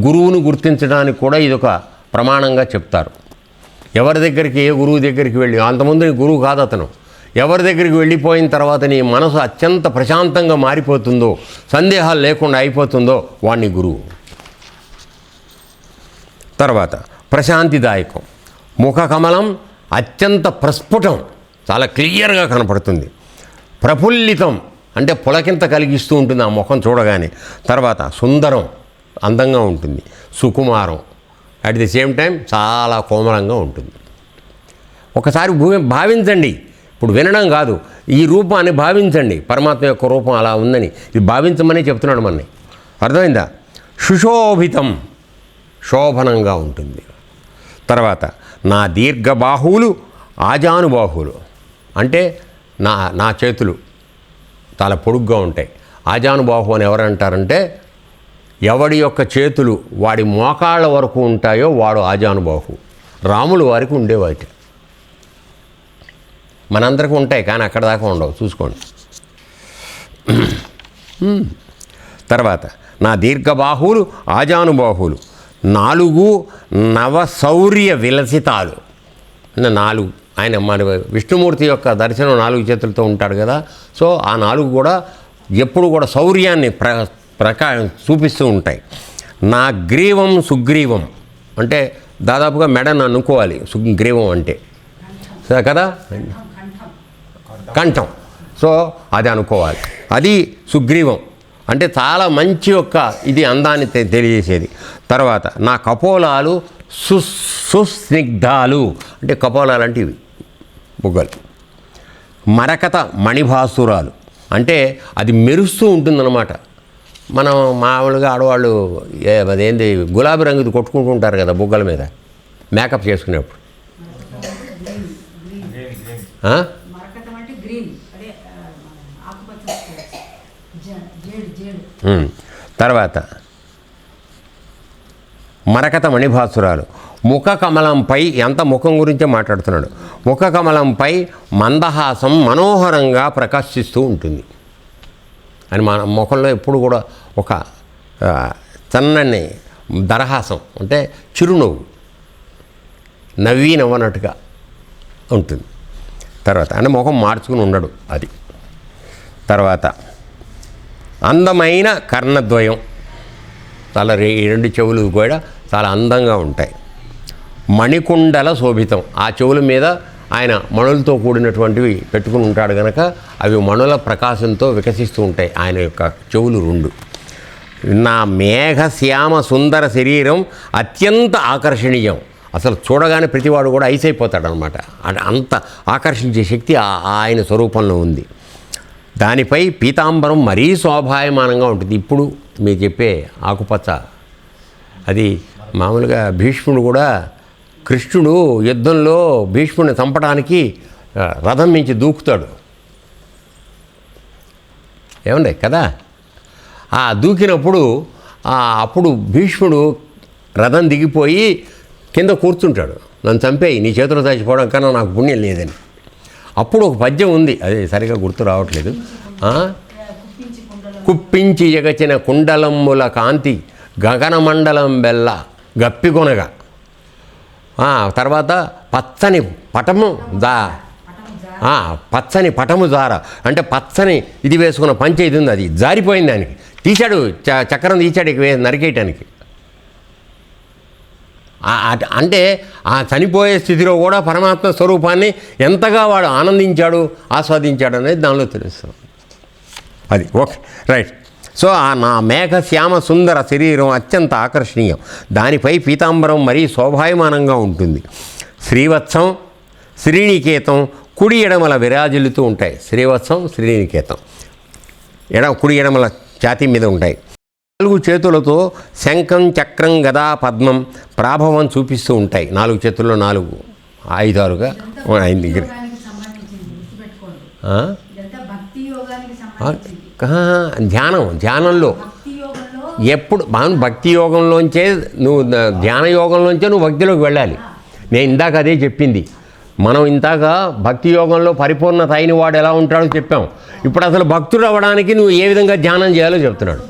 గురువును గుర్తించడానికి కూడా ఇదొక ప్రమాణంగా చెప్తారు. ఎవరి దగ్గరికి, ఏ గురువు దగ్గరికి వెళ్ళి, అంతకుముందు నీ గురువు కాదు అతను, ఎవరి దగ్గరికి వెళ్ళిపోయిన తర్వాత నీ మనసు అత్యంత ప్రశాంతంగా మారిపోతుందో, సందేహాలు లేకుండా అయిపోతుందో వాణ్ణి గురువు. తర్వాత ప్రశాంతిదాయకం. ముఖ కమలం అత్యంత ప్రస్ఫుటం, చాలా క్లియర్గా కనపడుతుంది. ప్రఫుల్లితం అంటే పులకింత కలిగిస్తూ ఉంటుంది ఆ ముఖం చూడగానే. తర్వాత సుందరం, అందంగా ఉంటుంది. సుకుమారం, అట్ ది సేమ్ టైం చాలా కోమలంగా ఉంటుంది. ఒకసారి భావించండి, ఇప్పుడు వినడం కాదు, ఈ రూపాన్ని భావించండి. పరమాత్మ యొక్క రూపం అలా ఉందని ఇది భావించమని చెప్తున్నాడు మనని. అర్థమైందా? సుశోభితం, శోభనంగా ఉంటుంది. తర్వాత నా దీర్ఘబాహువులు ఆజానుబాహువులు, అంటే నా చేతులు చాలా పొడుగ్గా ఉంటాయి. ఆజానుబాహు అని ఎవరంటారంటే ఎవడి యొక్క చేతులు వాడి మోకాళ్ళ వరకు ఉంటాయో వాడు ఆజానుబాహు. రాములు వారికి ఉండేవాటి, మనందరికీ ఉంటాయి కానీ అక్కడ దాకా ఉండవు, చూసుకోండి. తర్వాత నా దీర్ఘబాహువులు ఆజానుబాహువులు, 4 నవశౌర్య విలసితాలు. 4 ఆయన మన విష్ణుమూర్తి యొక్క దర్శనం 4 చేతులతో ఉంటాడు కదా. సో ఆ 4 కూడా ఎప్పుడు కూడా శౌర్యాన్ని చూపిస్తూ ఉంటాయి. నా గ్రీవం సుగ్రీవం అంటే దాదాపుగా మెడను అనుకోవాలి. సుగ్రీవం అంటే కదా, కంఠం. సో అది అనుకోవాలి, అది సుగ్రీవం అంటే చాలా మంచి యొక్క ఇది అందాన్ని తెలియజేసేది. తర్వాత నా కపోలాలు సుస్నిగ్ధాలు అంటే కపోలాలు అంటే ఇవి బుగ్గలు. మరకత మణిభాసురాలు అంటే అది మెరుస్తూ ఉంటుందన్నమాట. మనం మామూలుగా ఆడవాళ్ళు అదేంది గులాబీ రంగుది కొట్టుకుంటూ ఉంటారు కదా బుగ్గల మీద మేకప్ చేసుకునేప్పుడు. తర్వాత మరకత మణిభాసురాలు. ముఖ కమలంపై, ఎంత ముఖం గురించే మాట్లాడుతున్నాడు. ముఖ కమలంపై మందహాసం మనోహరంగా ప్రకాశిస్తూ ఉంటుంది అని మన ముఖంలో ఎప్పుడు కూడా ఒక చన్నని దరహాసం అంటే చిరునవ్వు, నవ్వి నవ్వనట్టుగా ఉంటుంది. తర్వాత అంటే ముఖం మార్చుకుని ఉండడు అది. తర్వాత అందమైన కర్ణద్వయం, చాలా 2 చెవులు కూడా చాలా అందంగా ఉంటాయి. మణికుండల శోభితం, ఆ చెవుల మీద ఆయన మణులతో కూడినటువంటివి పెట్టుకుని ఉంటాడు కనుక అవి మణుల ప్రకాశంతో వికసిస్తూ ఉంటాయి ఆయన యొక్క చెవులు 2. నా మేఘశ్యామ సుందర శరీరం అత్యంత ఆకర్షణీయం, అసలు చూడగానే ప్రతివాడు కూడా ఐసైపోతాడు అనమాట. అంత ఆకర్షించే శక్తి ఆయన స్వరూపంలో ఉంది. దానిపై పీతాంబరం మరీ శోభాయమానంగా ఉంటుంది. ఇప్పుడు మీరు చెప్పే ఆకుపచ్చ అది మామూలుగా భీష్ముడు కూడా, కృష్ణుడు యుద్ధంలో భీష్ముడిని చంపడానికి రథం మించి దూకుతాడు ఏమండి కదా. ఆ దూకినప్పుడు అప్పుడు భీష్ముడు రథం దిగిపోయి కింద కూర్చుంటాడు, నన్ను చంపేయి, నీ చేతిలో చచ్చిపోవడం కన్నా నాకు పుణ్యం లేదని. అప్పుడు ఒక పద్యం ఉంది, అది సరిగా గుర్తు రావట్లేదు. కుప్పించి ఎగచిన కుండలమ్ముల కాంతి గగనమండలం బెల్ల గప్పికొనగా, తర్వాత పచ్చని పటము పచ్చని పటము జార, అంటే పచ్చని ఇది వేసుకున్న పంచె ఇది ఉంది, అది జారిపోయింది, దానికి తీశాడు, చక్రం తీశాడు ఇక నరికేయటానికి. అంటే ఆ చనిపోయే స్థితిలో కూడా పరమాత్మ స్వరూపాన్ని ఎంతగా వాడు ఆనందించాడు, ఆస్వాదించాడు అనేది దానిలో తెలుస్తుంది. అది ఓకే, రైట్. సో నా మేఘ శ్యామ సుందర శరీరం అత్యంత ఆకర్షణీయం, దానిపై పీతాంబరం మరీ శోభాయమానంగా ఉంటుంది. శ్రీవత్సం శ్రీనికేతం కుడి ఎడమల విరాజిల్లుతూ ఉంటాయి. శ్రీవత్సం శ్రీనికేతం కుడి ఎడమల ఛాతీ మీద ఉంటాయి. 4 చేతులతో శంఖం చక్రం గదా పద్మం ప్రాభవం చూపిస్తూ ఉంటాయి. 4 చేతుల్లో 4 ఆయుధాలుగా ఆయన దగ్గర. ధ్యానంలో ఎప్పుడు భక్తి యోగంలోంచే నువ్వు ధ్యాన యోగంలోంచే నువ్వు భక్తిలోకి వెళ్ళాలి. నేను ఇందాక అదే చెప్పింది. మనం ఇందాక భక్తి యోగంలో పరిపూర్ణత అయిన వాడు ఎలా ఉంటాడో చెప్పాం. ఇప్పుడు అసలు భక్తుడు అవ్వడానికి నువ్వు ఏ విధంగా ధ్యానం చేయాలో చెప్తున్నాడు.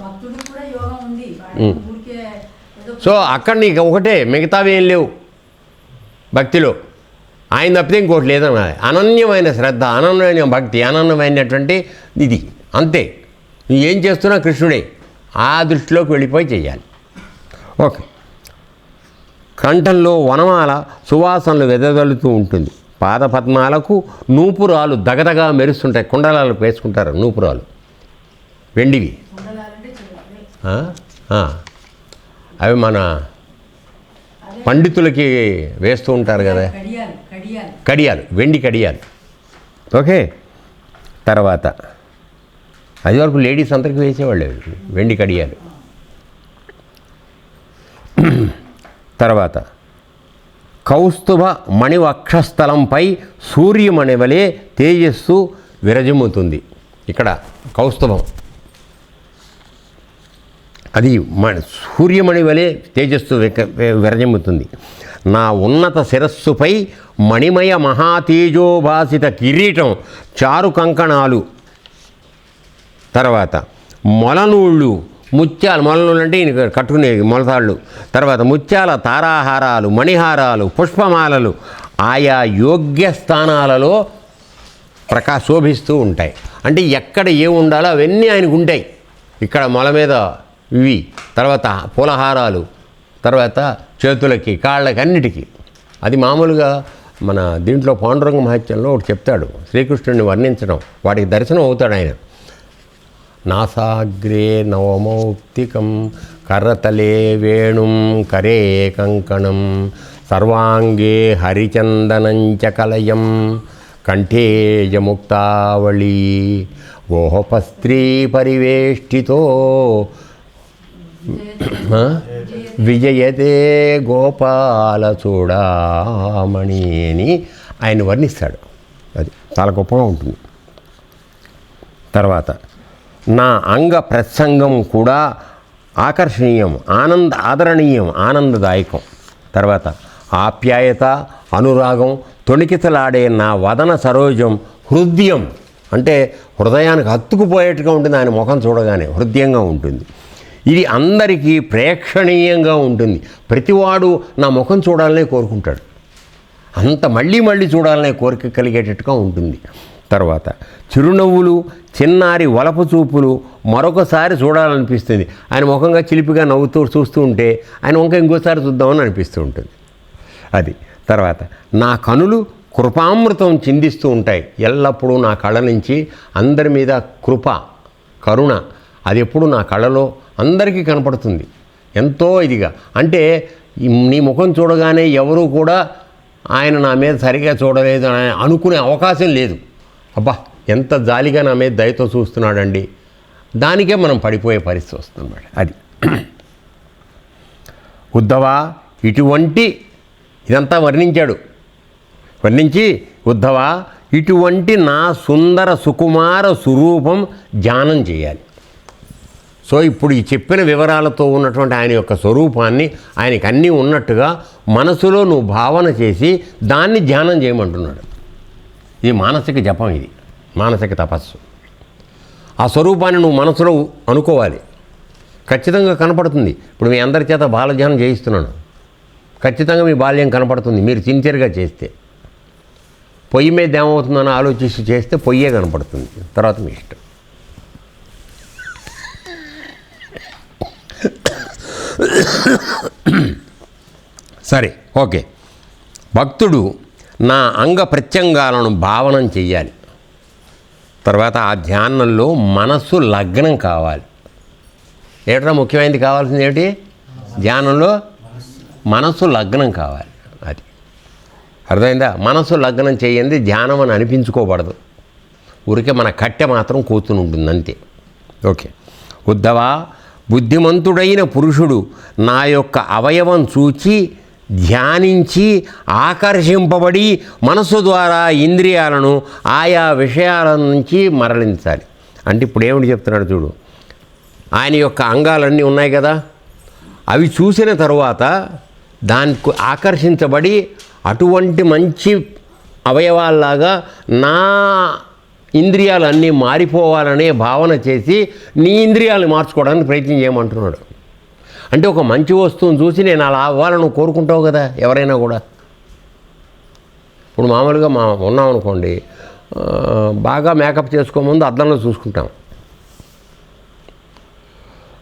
సో అక్కడ నీకు ఒకటే, మిగతావి ఏం లేవు భక్తిలో. ఆయన తప్పితే ఇంకోటి లేదన్నది. అనన్యమైన శ్రద్ధ, అనన్యమైన భక్తి, అనన్యమైనటువంటి ఇది, అంతే. నువ్వు ఏం చేస్తున్నా కృష్ణుడే, ఆ దృష్టిలోకి వెళ్ళిపోయి చేయాలి. ఓకే. కంఠంలో వనమాల సువాసనలు వెదజల్లుతూ ఉంటుంది. పాదపద్మాలకు నూపురాలు దగదగా మెరుస్తుంటాయి. కుండలాలు వేసుకుంటారు నూపురాలు, వెండివి. అవి మన పండితులకి వేస్తూ ఉంటారు కదా, కడియాలు, వెండి కడియాలు. ఓకే. తర్వాత అది వరకు లేడీస్ అందరికీ వేసేవాళ్ళు వెండి కడియాలు. తర్వాత కౌస్తుభ మణివక్షస్థలంపై సూర్యమణి వలె తేజస్సు విరజిమ్ముతుంది. ఇక్కడ కౌస్తుభం అది సూర్యమణి వలె తేజస్సు విరజిమ్ముతుంది. నా ఉన్నత శిరస్సుపై మణిమయ మహాతేజోభాసిత కిరీటం, చారు కంకణాలు, తర్వాత మొలనూళ్ళు, ముత్యాలు, మొలనూళ్ళు అంటే ఈయన కట్టుకునే మొలతాళ్ళు, తర్వాత ముత్యాల తారాహారాలు, మణిహారాలు, పుష్పమాలలు ఆయా యోగ్య స్థానాలలో శోభిస్తూ ఉంటాయి. అంటే ఎక్కడ ఏ ఉండాలో అవన్నీ ఆయనకు ఉంటాయి. ఇక్కడ మొల మీద ఇవి, తర్వాత పూలహారాలు, తర్వాత చేతులకి, కాళ్ళకి, అన్నిటికీ. అది మామూలుగా మన దీంట్లో పాండురంగ మహత్యంలో ఒకటి చెప్తాడు, శ్రీకృష్ణుడిని వర్ణించడం, వాటికి దర్శనం అవుతాడు ఆయన. నాసాగ్రే నవమౌక్తికం కరతలే వేణుం కరే కంకణం సర్వాంగే హరిచందనంచ కలయం కంఠేజముక్తావళీ గోపస్త్రీ పరివేష్టితో విజయతే గోపాల చూడామణి అని ఆయన వర్ణిస్తాడు. అది చాలా గొప్పగా ఉంటుంది. తర్వాత నా అంగ ప్రసంగం కూడా ఆకర్షణీయం, ఆదరణీయం, ఆనందదాయకం. తర్వాత ఆప్యాయత, అనురాగం, తొణికితలాడే నా వదన సరోజం హృదయం, అంటే హృదయానికి హత్తుకుపోయేట్టుగా ఉంటుంది. ఆయన ముఖం చూడగానే హృదయంగా ఉంటుంది. ఇది అందరికీ ప్రేక్షణీయంగా ఉంటుంది. ప్రతివాడు నా ముఖం చూడాలనే కోరుకుంటాడు. అంత మళ్ళీ మళ్ళీ చూడాలనే కోరిక కలిగేటట్టుగా ఉంటుంది. తర్వాత చిరునవ్వులు, చిన్నారి వలపు చూపులు మరొకసారి చూడాలనిపిస్తుంది. ఆయన ముఖంగా చిలిపిగా నవ్వుతూ చూస్తూ ఉంటే ఆయన వంక ఇంకోసారి చూద్దామని అనిపిస్తూ ఉంటుంది. అది. తర్వాత నా కనులు కృపామృతం చిందిస్తూ ఉంటాయి. ఎల్లప్పుడూ నా కళ్ళ నుంచి అందరి మీద కృప, కరుణ అది ఎప్పుడు నా కళ్ళలో అందరికీ కనపడుతుంది. ఎంతో ఇదిగా, అంటే నీ ముఖం చూడగానే ఎవరూ కూడా ఆయన నా మీద సరిగా చూడలేదు అని అనుకునే అవకాశం లేదు. అబ్బా ఎంత జాలిగా నా మీద దయతో చూస్తున్నాడండి, దానికే మనం పడిపోయే పరిస్థితి వస్తుందన్నమాట. అది ఉద్ధవా ఇటువంటి ఇదంతా వర్ణించి ఉద్ధవా ఇటువంటి నా సుందర సుకుమార స్వరూపం ధ్యానం చేయాలి. సో ఇప్పుడు ఈ చెప్పిన వివరాలతో ఉన్నటువంటి ఆయన యొక్క స్వరూపాన్ని, ఆయనకి అన్నీ ఉన్నట్టుగా మనసులో నువ్వు భావన చేసి దాన్ని ధ్యానం చేయమంటున్నాడు. ఇది మానసిక జపం, ఇది మానసిక తపస్సు. ఆ స్వరూపాన్ని నువ్వు మనసులో అనుకోవాలి, ఖచ్చితంగా కనపడుతుంది. ఇప్పుడు మీ అందరి చేత బాలధ్యానం చేయిస్తున్నాను, ఖచ్చితంగా మీ బాల్యం కనపడుతుంది మీరు సిన్సియర్గా చేస్తే. పొయ్యి మీద ఏమవుతుందని ఆలోచిస్తూ చేస్తే పొయ్యే కనపడుతుంది, తర్వాత మీ ఇష్టం. సరే, ఓకే. భక్తుడు నా అంగ ప్రత్యంగాలను భావనం చెయ్యాలి. తర్వాత ఆ ధ్యానంలో మనస్సు లగ్నం కావాలి. ఏట్రా ముఖ్యమైనది కావాల్సింది ఏమిటి? ధ్యానంలో మనస్సు లగ్నం కావాలి. అది అర్థమైందా? మనస్సు లగ్నం చేయండి ధ్యానం అని అనిపించుకోబడదు, ఊరికే మన కట్టె మాత్రం కూర్చుని ఉంటుంది అంతే. ఓకే. ఉద్ధవా బుద్ధిమంతుడైన పురుషుడు నా యొక్క అవయవం చూచి ధ్యానించి ఆకర్షింపబడి మనస్సు ద్వారా ఇంద్రియాలను ఆయా విషయాల నుంచి మరలించాలి. అంటే ఇప్పుడు ఏమిటి చెప్తున్నాడు చూడు, ఆయన యొక్క అంగాలన్నీ ఉన్నాయి కదా, అవి చూసిన తరువాత దానికి ఆకర్షించబడి అటువంటి మంచి అవయవాల్లాగా నా ఇంద్రియాలన్నీ మారిపోవాలనే భావన చేసి నీ ఇంద్రియాలు మార్చుకోవడానికి ప్రయత్నం చేయమంటున్నాడు. అంటే ఒక మంచి వస్తువుని చూసి నేను అలా అవ్వాలని కోరుకుంటావు కదా ఎవరైనా కూడా. ఇప్పుడు మామూలుగా ఉన్నాం అనుకోండి, బాగా మేకప్ చేసుకోముందు అద్దంలో చూసుకుంటాం.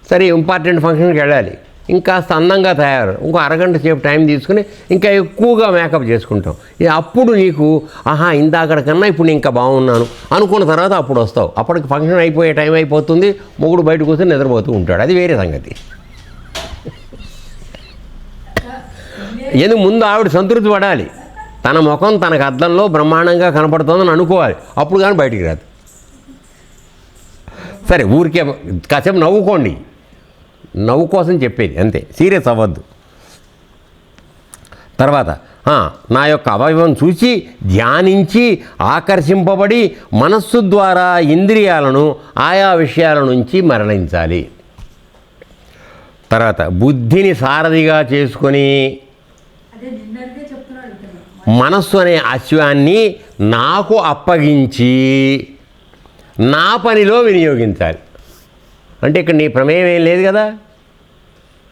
సరే ఇంపార్టెంట్ ఫంక్షన్కి వెళ్ళాలి, ఇంకాస్త అందంగా తయారు, ఇంకో అరగంట సేపు టైం తీసుకుని ఇంకా ఎక్కువగా మేకప్ చేసుకుంటాం. అప్పుడు నీకు ఆహా ఇందాకడ కన్నా ఇప్పుడు ఇంకా బాగున్నాను అనుకున్న తర్వాత అప్పుడు వస్తావు. అప్పటికి ఫంక్షన్ అయిపోయే టైం అయిపోతుంది, మొగుడు బయట కూర్చొని నిద్రపోతూ ఉంటాడు, అది వేరే సంగతి. ఎందుకు ముందు ఆవిడ సంతృప్తి పడాలి, తన ముఖం తనకు అద్దంలో బ్రహ్మాండంగా కనపడుతుందని అనుకోవాలి, అప్పుడు కానీ బయటికి రాదు. సరే ఊరికే కాసేపు నవ్వుకోండి, నవ్వు కోసం చెప్పేది అంతే, సీరియస్ అవ్వద్దు. తర్వాత నా యొక్క అవయవం చూసి ధ్యానించి ఆకర్షింపబడి మనస్సు ద్వారా ఇంద్రియాలను ఆయా విషయాల నుంచి మరలించాలి. తర్వాత బుద్ధిని సారథిగా చేసుకొని మనస్సు అనే అశ్వాన్ని నాకు అప్పగించి నా పనిలో వినియోగించాలి. అంటే ఇక్కడ నీ ప్రమేయం ఏం లేదు కదా,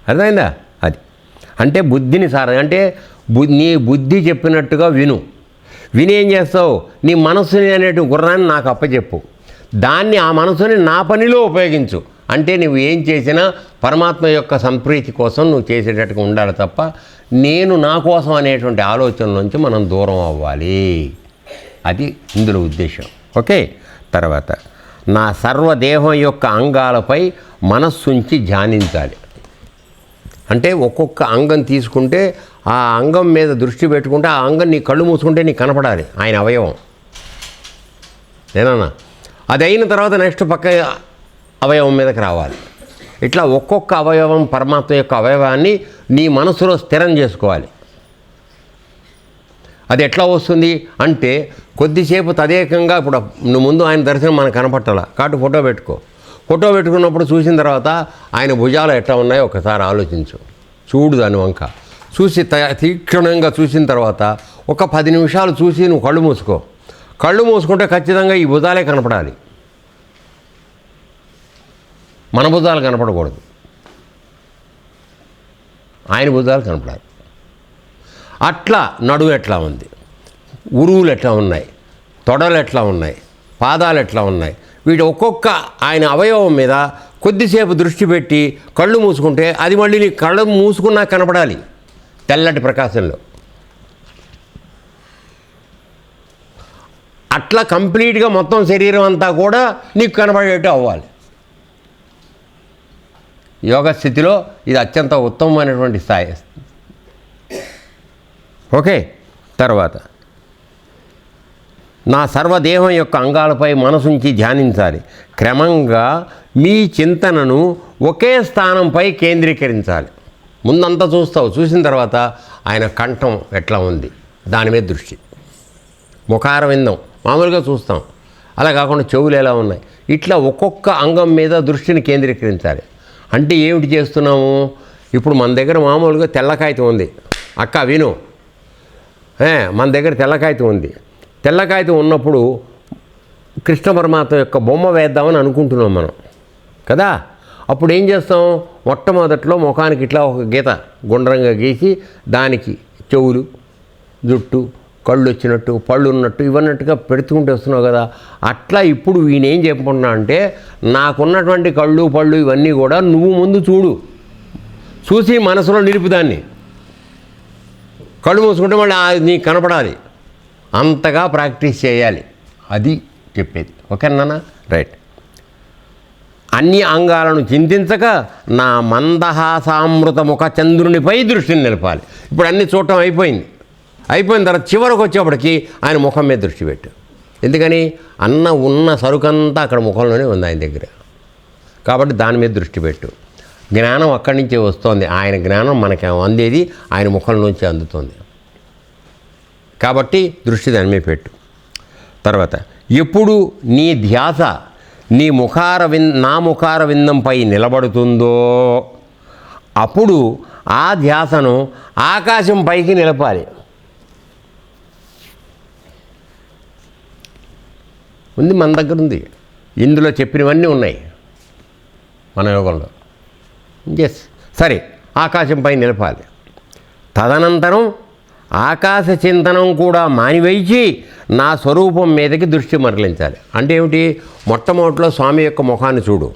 అర్థమైందా? అది అంటే బుద్ధిని సారథి అంటే నీ బుద్ధి చెప్పినట్టుగా విని ఏం చేస్తావు, నీ మనస్సుని అనేటు గుర్రాన్ని నాకు అప్పచెప్పు, దాన్ని ఆ మనసుని నా పనిలో ఉపయోగించు. అంటే నువ్వు ఏం చేసినా పరమాత్మ యొక్క సంప్రీతి కోసం నువ్వు చేసేటట్టుగా ఉండాలి తప్ప నేను నా కోసం అనేటువంటి ఆలోచన నుంచి మనం దూరం అవ్వాలి. అది ఇందులో ఉద్దేశం. ఓకే. తర్వాత నా సర్వదేహం యొక్క అంగాలపై మనస్సుంచి ధ్యానించాలి. అంటే ఒక్కొక్క అంగం తీసుకుంటే ఆ అంగం మీద దృష్టి పెట్టుకుంటే ఆ అంగం నీ కళ్ళు మూసుకుంటే నీకు కనపడాలి ఆయన అవయవం, ఏనా? అది అయిన తర్వాత నెక్స్ట్ పక్క అవయవం మీదకి రావాలి. ఇట్లా ఒక్కొక్క అవయవం పరమాత్మ యొక్క అవయవాన్ని నీ మనసులో స్థిరం చేసుకోవాలి. అది ఎట్లా వస్తుంది అంటే కొద్దిసేపు తదేకంగా ఇప్పుడు నువ్వు ముందు ఆయన దర్శనం మనకు కనపట్టాల కాబట్టి ఫోటో పెట్టుకున్నప్పుడు చూసిన తర్వాత ఆయన భుజాలు ఎట్లా ఉన్నాయో ఒకసారి ఆలోచించు, చూడు దాని వంక చూసి తీక్షణంగా చూసిన తర్వాత ఒక 10 నిమిషాలు చూసి నువ్వు కళ్ళు మూసుకుంటే ఖచ్చితంగా ఈ భుజాలే కనపడాలి, మన భుజాలు కనపడకూడదు, ఆయన భుజాలు కనపడాలి. అట్లా నడువు ఎట్లా ఉంది, ఉరువులు ఎట్లా ఉన్నాయి, తొడలు ఎట్లా ఉన్నాయి, పాదాలు ఎట్లా ఉన్నాయి, వీటి ఒక్కొక్క ఆయన అవయవం మీద కొద్దిసేపు దృష్టి పెట్టి కళ్ళు మూసుకుంటే అది మళ్ళీ నీ కళ్ళు మూసుకున్నా కనపడాలి తెల్లటి ప్రకాశంలో. అట్లా కంప్లీట్గా మొత్తం శరీరం అంతా కూడా నీకు కనపడేట్టు అవ్వాలి. యోగ స్థితిలో ఇది అత్యంత ఉత్తమమైనటువంటి స్థాయి. ఓకే. తర్వాత నా సర్వదేహం యొక్క అంగాలపై మనసుంచి ధ్యానించాలి. క్రమంగా మీ చింతనను ఒకే స్థానంపై కేంద్రీకరించాలి. ముందంతా చూస్తావు, చూసిన తర్వాత ఆయన కంఠం ఎట్లా ఉంది దాని మీద దృష్టి, ముఖార విందం మామూలుగా చూస్తాం, అలా కాకుండా చెవులు ఎలా ఉన్నాయి, ఇట్లా ఒక్కొక్క అంగం మీద దృష్టిని కేంద్రీకరించాలి. అంటే ఏమిటి చేస్తున్నాము? ఇప్పుడు మన దగ్గర మామూలుగా తెల్లకాగితం ఉంది, అక్క విను, మన దగ్గర తెల్లకాగితం ఉంది. తెల్లకాగితం ఉన్నప్పుడు కృష్ణ పరమాత్మ యొక్క బొమ్మ వేద్దామని అనుకుంటున్నాం మనం కదా. అప్పుడు ఏం చేస్తాం? మొట్టమొదట్లో ముఖానికి ఇట్లా ఒక గీత గుండ్రంగా గీసి దానికి చెవులు, జుట్టు, కళ్ళు వచ్చినట్టు, పళ్ళు ఉన్నట్టు ఇవన్నట్టుగా పెడుతుంటే వస్తున్నావు కదా. అట్లా ఇప్పుడు ఈయన ఏం చెప్పుకుంటున్నా అంటే, నాకున్నటువంటి కళ్ళు పళ్ళు ఇవన్నీ కూడా నువ్వు ముందు చూడు, చూసి మనసులో నిలుపుదాన్ని. కళ్ళు మూసుకుంటే మళ్ళీ నీకు కనపడాలి, అంతగా ప్రాక్టీస్ చేయాలి, అది చెప్పేది. ఓకేనా? రైట్. అన్ని అంగాలను చింతించక నా మందహాసామృత ముఖ చంద్రునిపై దృష్టిని నిలపాలి. ఇప్పుడు అన్ని చూడటం అయిపోయిన తర్వాత చివరికి వచ్చేప్పటికి ఆయన ముఖం మీద దృష్టి పెట్టు. ఎందుకని? ఉన్న సరుకంతా అక్కడ ముఖంలోనే ఉంది ఆయన దగ్గర, కాబట్టి దాని మీద దృష్టి పెట్టు. జ్ఞానం అక్కడి నుంచే వస్తుంది, ఆయన జ్ఞానం మనకి అందేది ఆయన ముఖం నుంచి అందుతుంది. కాబట్టి దృష్టి దాని మీద పెట్టు. తర్వాత ఎప్పుడు నీ ధ్యాస నా ముఖార విందంపై నిలబడుతుందో అప్పుడు ఆ ధ్యాసను ఆకాశం పైకి నిలపాలి. ఉంది, మన దగ్గర ఉంది, ఇందులో చెప్పినవన్నీ ఉన్నాయి మన యోగంలో. ఎస్, సరే, ఆకాశంపై నిలపాలి. తదనంతరం ఆకాశ చింతనం కూడా మానివేసి నా స్వరూపం మీదకి దృష్టి మరలించాలి. అంటే ఏమిటి? మొట్టమొదటిలో స్వామి యొక్క ముఖాన్ని చూడు,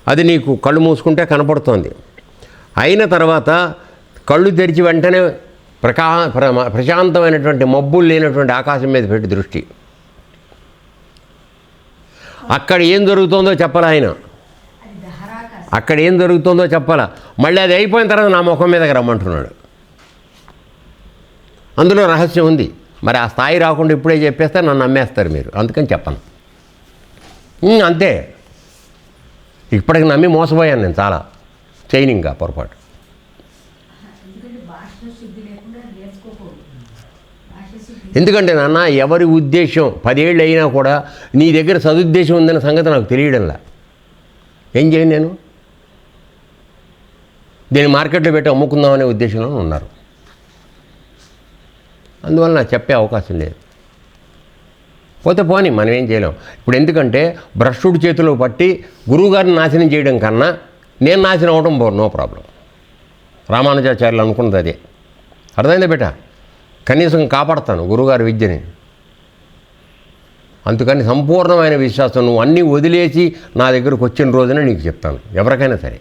అది నీకు కళ్ళు మూసుకుంటే కనపడుతోంది. అయిన తర్వాత కళ్ళు తెరిచి వెంటనే ప్రశాంతమైనటువంటి మబ్బులు లేనటువంటి ఆకాశం మీద పెట్టి దృష్టి. అక్కడ ఏం జరుగుతుందో చెప్పాలా ఆయన, అక్కడ ఏం జరుగుతుందో చెప్పాలా. మళ్ళీ అది అయిపోయిన తర్వాత నా ముఖం మీదకి రమ్మంటున్నాడు. అందులో రహస్యం ఉంది. మరి ఆ స్థాయి రాకుండా ఇప్పుడే చెప్పేస్తే నన్ను నమ్మేస్తారు మీరు, అందుకని చెప్పను. అంతే, ఇప్పటికి నమ్మి మోసపోయాను నేను చాలా, చేయను ఇంకా పొరపాటు. ఎందుకంటే నాన్న, ఎవరి ఉద్దేశం 10 ఏళ్ళు అయినా కూడా నీ దగ్గర సదుద్దేశం ఉందనే సంగతి నాకు తెలియడంలా. ఏం చేయను నేను? దీన్ని మార్కెట్లో పెట్టి అమ్ముకుందామనే ఉద్దేశంలో ఉన్నారు. అందువల్ల నాకు చెప్పే అవకాశం లేదు. పోతే పోనీ, మనం ఏం చేయలేం. ఇప్పుడు ఎందుకంటే భ్రష్టుడి చేతిలో పట్టి గురువుగారిని నాశనం చేయడం కన్నా నేను నాశనం అవడం నో ప్రాబ్లం. రామానుజాచార్యులు అనుకున్నది అదే. అర్థమైందా బేట? కనీసం కాపాడతాను గురువుగారి విద్యని. అందుకని సంపూర్ణమైన విశ్వాసం, నువ్వు అన్నీ వదిలేసి నా దగ్గరకు వచ్చిన రోజున నీకు చెప్తాను, ఎవరికైనా సరే.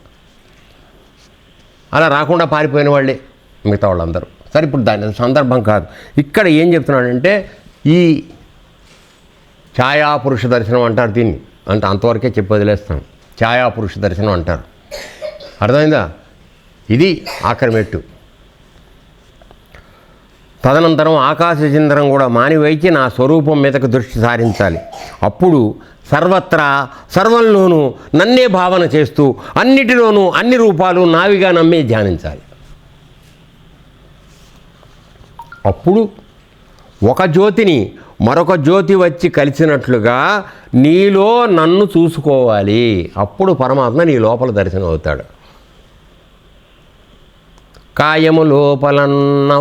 అలా రాకుండా పారిపోయిన వాళ్ళే మిగతా వాళ్ళందరూ. సరే, ఇప్పుడు దాని సందర్భం కాదు. ఇక్కడ ఏం చెప్తున్నాడంటే, ఈ ఛాయాపురుష దర్శనం అంటారు దీన్ని, అంటే అంతవరకే చెప్పి వదిలేస్తాను. ఛాయాపురుష దర్శనం అంటారు. అర్థమైందా? ఇది ఆఖరి మెట్టు. తదనంతరం ఆకాశ చింతనం కూడా మానివేచి నా స్వరూపం మీదకు దృష్టి సారించాలి. అప్పుడు సర్వత్రా సర్వంలోనూ నన్నే భావన చేస్తూ అన్నిటిలోనూ అన్ని రూపాలు నావిగా నమ్మి ధ్యానించాలి. అప్పుడు ఒక జ్యోతిని మరొక జ్యోతి వచ్చి కలిసినట్లుగా నీలో నన్ను చూసుకోవాలి. అప్పుడు పరమాత్మ నీ లోపల దర్శనం అవుతాడు. కాయము లోపలన్న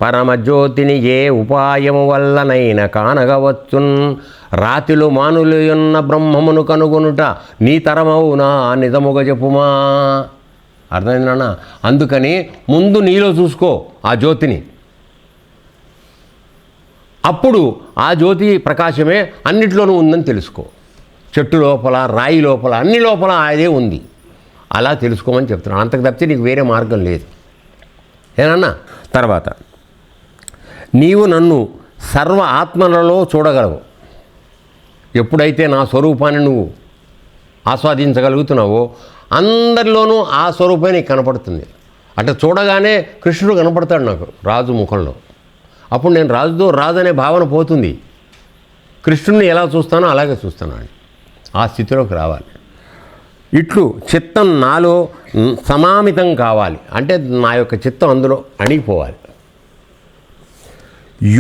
పరమజ్యోతిని ఏ ఉపాయము వల్లనైనా కానగవచ్చున్, రాతిలో మానులు ఉన్న బ్రహ్మమును కనుగొనుట నీ తరమవునా నిజముగా చెప్పుమా. అర్థమైంది నాన్న? అందుకని ముందు నీలో చూసుకో ఆ జ్యోతిని. అప్పుడు ఆ జ్యోతి ప్రకాశమే అన్నిట్లోనూ ఉందని తెలుసుకో. చెట్టు లోపల, రాయి లోపల, అన్ని లోపల అదే ఉంది. అలా తెలుసుకోమని చెప్తున్నాను. అంతకు తప్పితే నీకు వేరే మార్గం లేదు. ఏనన్నా? తర్వాత నీవు నన్ను సర్వ ఆత్మలలో చూడగలవు. ఎప్పుడైతే నా స్వరూపాన్ని నువ్వు ఆస్వాదించగలుగుతున్నావో అందరిలోనూ ఆ స్వరూపమే నీకు కనపడుతుంది. అట్లా చూడగానే కృష్ణుడు కనపడతాడు నాకు రాజు ముఖంలో. అప్పుడు నేను రాజు అనే భావన పోతుంది. కృష్ణుని ఎలా చూస్తానో అలాగే చూస్తాను అని ఆ స్థితిలోకి రావాలి. ఇట్లు చిత్తం నాలో సమామితం కావాలి, అంటే నా యొక్క చిత్తం అందులో అణిగిపోవాలి.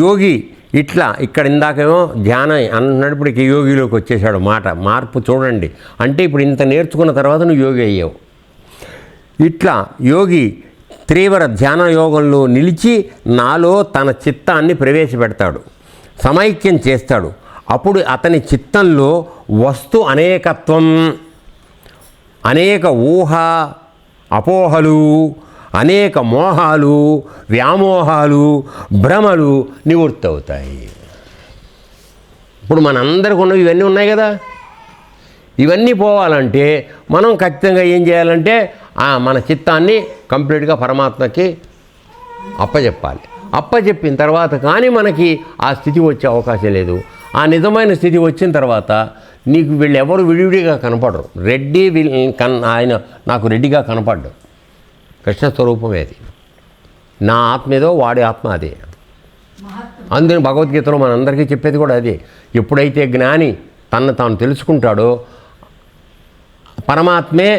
యోగి ఇట్లా ఇక్కడ ఇందాకేమో ధ్యానం అన్నప్పుడు ఇక యోగిలోకి వచ్చేసాడు. మార్పు చూడండి. అంటే ఇప్పుడు ఇంత నేర్చుకున్న తర్వాత నువ్వు యోగి అయ్యావు. ఇట్లా యోగి తీవ్ర ధ్యాన యోగంలో నిలిచి నాలో తన చిత్తాన్ని ప్రవేశపెడతాడు, సమైక్యం చేస్తాడు. అప్పుడు అతని చిత్తంలో వస్తు అనేకత్వం, అనేక ఊహ అపోహలు, అనేక మోహాలు, వ్యామోహాలు, భ్రమలు నివృత్తి అవుతాయి. ఇప్పుడు మనందరికి ఉన్నవి ఇవన్నీ ఉన్నాయి కదా. ఇవన్నీ పోవాలంటే మనం ఖచ్చితంగా ఏం చేయాలంటే మన చిత్తాన్ని కంప్లీట్గా పరమాత్మకి అప్పచెప్పాలి. అప్పచెప్పిన తర్వాత కానీ మనకి ఆ స్థితి వచ్చే అవకాశం లేదు. ఆ నిజమైన స్థితి వచ్చిన తర్వాత నీకు వీళ్ళెవరు విడివిడిగా కనపడరు. రెడ్డి ఆయన నాకు రెడ్డిగా కనపడ్డు. కృష్ణ స్వరూపమే అది. నా ఆత్మ ఏదో వాడి ఆత్మ అదే. అందుకని భగవద్గీతలో మనందరికీ చెప్పేది కూడా అదే. ఎప్పుడైతే జ్ఞాని తనను తాను తెలుసుకుంటాడో పరమాత్మే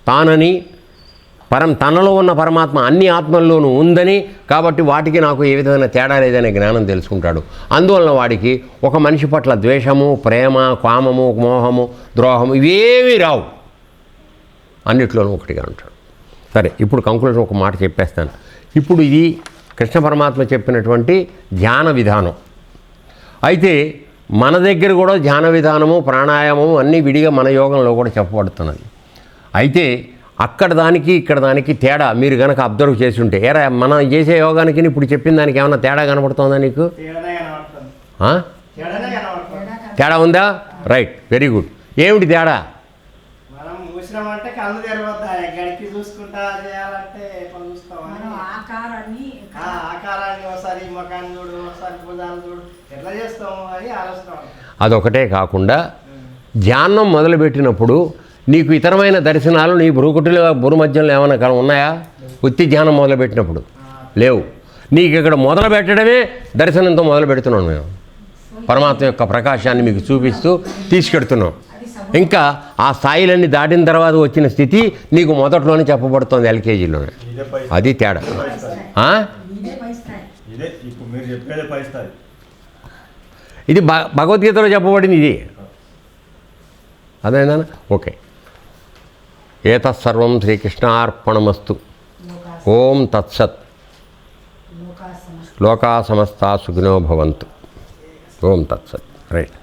తానని, తనలో ఉన్న పరమాత్మ అన్ని ఆత్మల్లోనూ ఉందని, కాబట్టి వాటికి నాకు ఏ విధమైన తేడా లేదనే జ్ఞానం తెలుసుకుంటాడు. అందువలన వాడికి ఒక మనిషి పట్ల ద్వేషము, ప్రేమ, కామము, మోహము, ద్రోహము ఇవేమీ రావు. అన్నిట్లోనూ ఒకటిగా ఉంటాడు. సరే, ఇప్పుడు కంక్లూజన్ ఒక మాట చెప్పేస్తాను. ఇప్పుడు ఇది కృష్ణ పరమాత్మ చెప్పినటువంటి ధ్యాన విధానం. అయితే మన దగ్గర కూడా ధ్యాన విధానము, ప్రాణాయామము అన్నీ విడిగా మన యోగంలో కూడా చెప్పబడుతున్నది. అయితే అక్కడ దానికి ఇక్కడ దానికి తేడా మీరు కనుక అబ్జర్వ్ చేసి ఉంటే, ఏరా మనం చేసే యోగానికి ఇప్పుడు చెప్పిన దానికి ఏమైనా తేడా కనపడుతుందా నీకు? తేడా ఉందా? Right, very good. ఏమిటి తేడా? అదొకటే కాకుండా ధ్యానం మొదలుపెట్టినప్పుడు నీకు ఇతరమైన దర్శనాలు నీ బురు మధ్యంలో ఏమైనా ఉన్నాయా? ఉత్తి ధ్యానం మొదలుపెట్టినప్పుడు లేవు. నీకు ఇక్కడ మొదలు పెట్టడమే దర్శనంతో మొదలు పెడుతున్నాం. మేము పరమాత్మ యొక్క ప్రకాశాన్ని మీకు చూపిస్తూ తీసుకెడుతున్నాం. ఇంకా ఆ స్థాయిలన్నీ దాటిన తర్వాత వచ్చిన స్థితి నీకు మొదట్లోనే చెప్పబడుతుంది, ఎల్కేజీలోనే. అది తేడా. ఇది భగవద్గీతలో చెప్పబడింది. ఇది అదేనా? ఓకే. ఏతత్సర్వం శ్రీకృష్ణార్పణమస్తు. ఓం తత్సత్. లోకా సమస్తా సుఖినో భవంతు. ఓం తత్సత్. రైట్.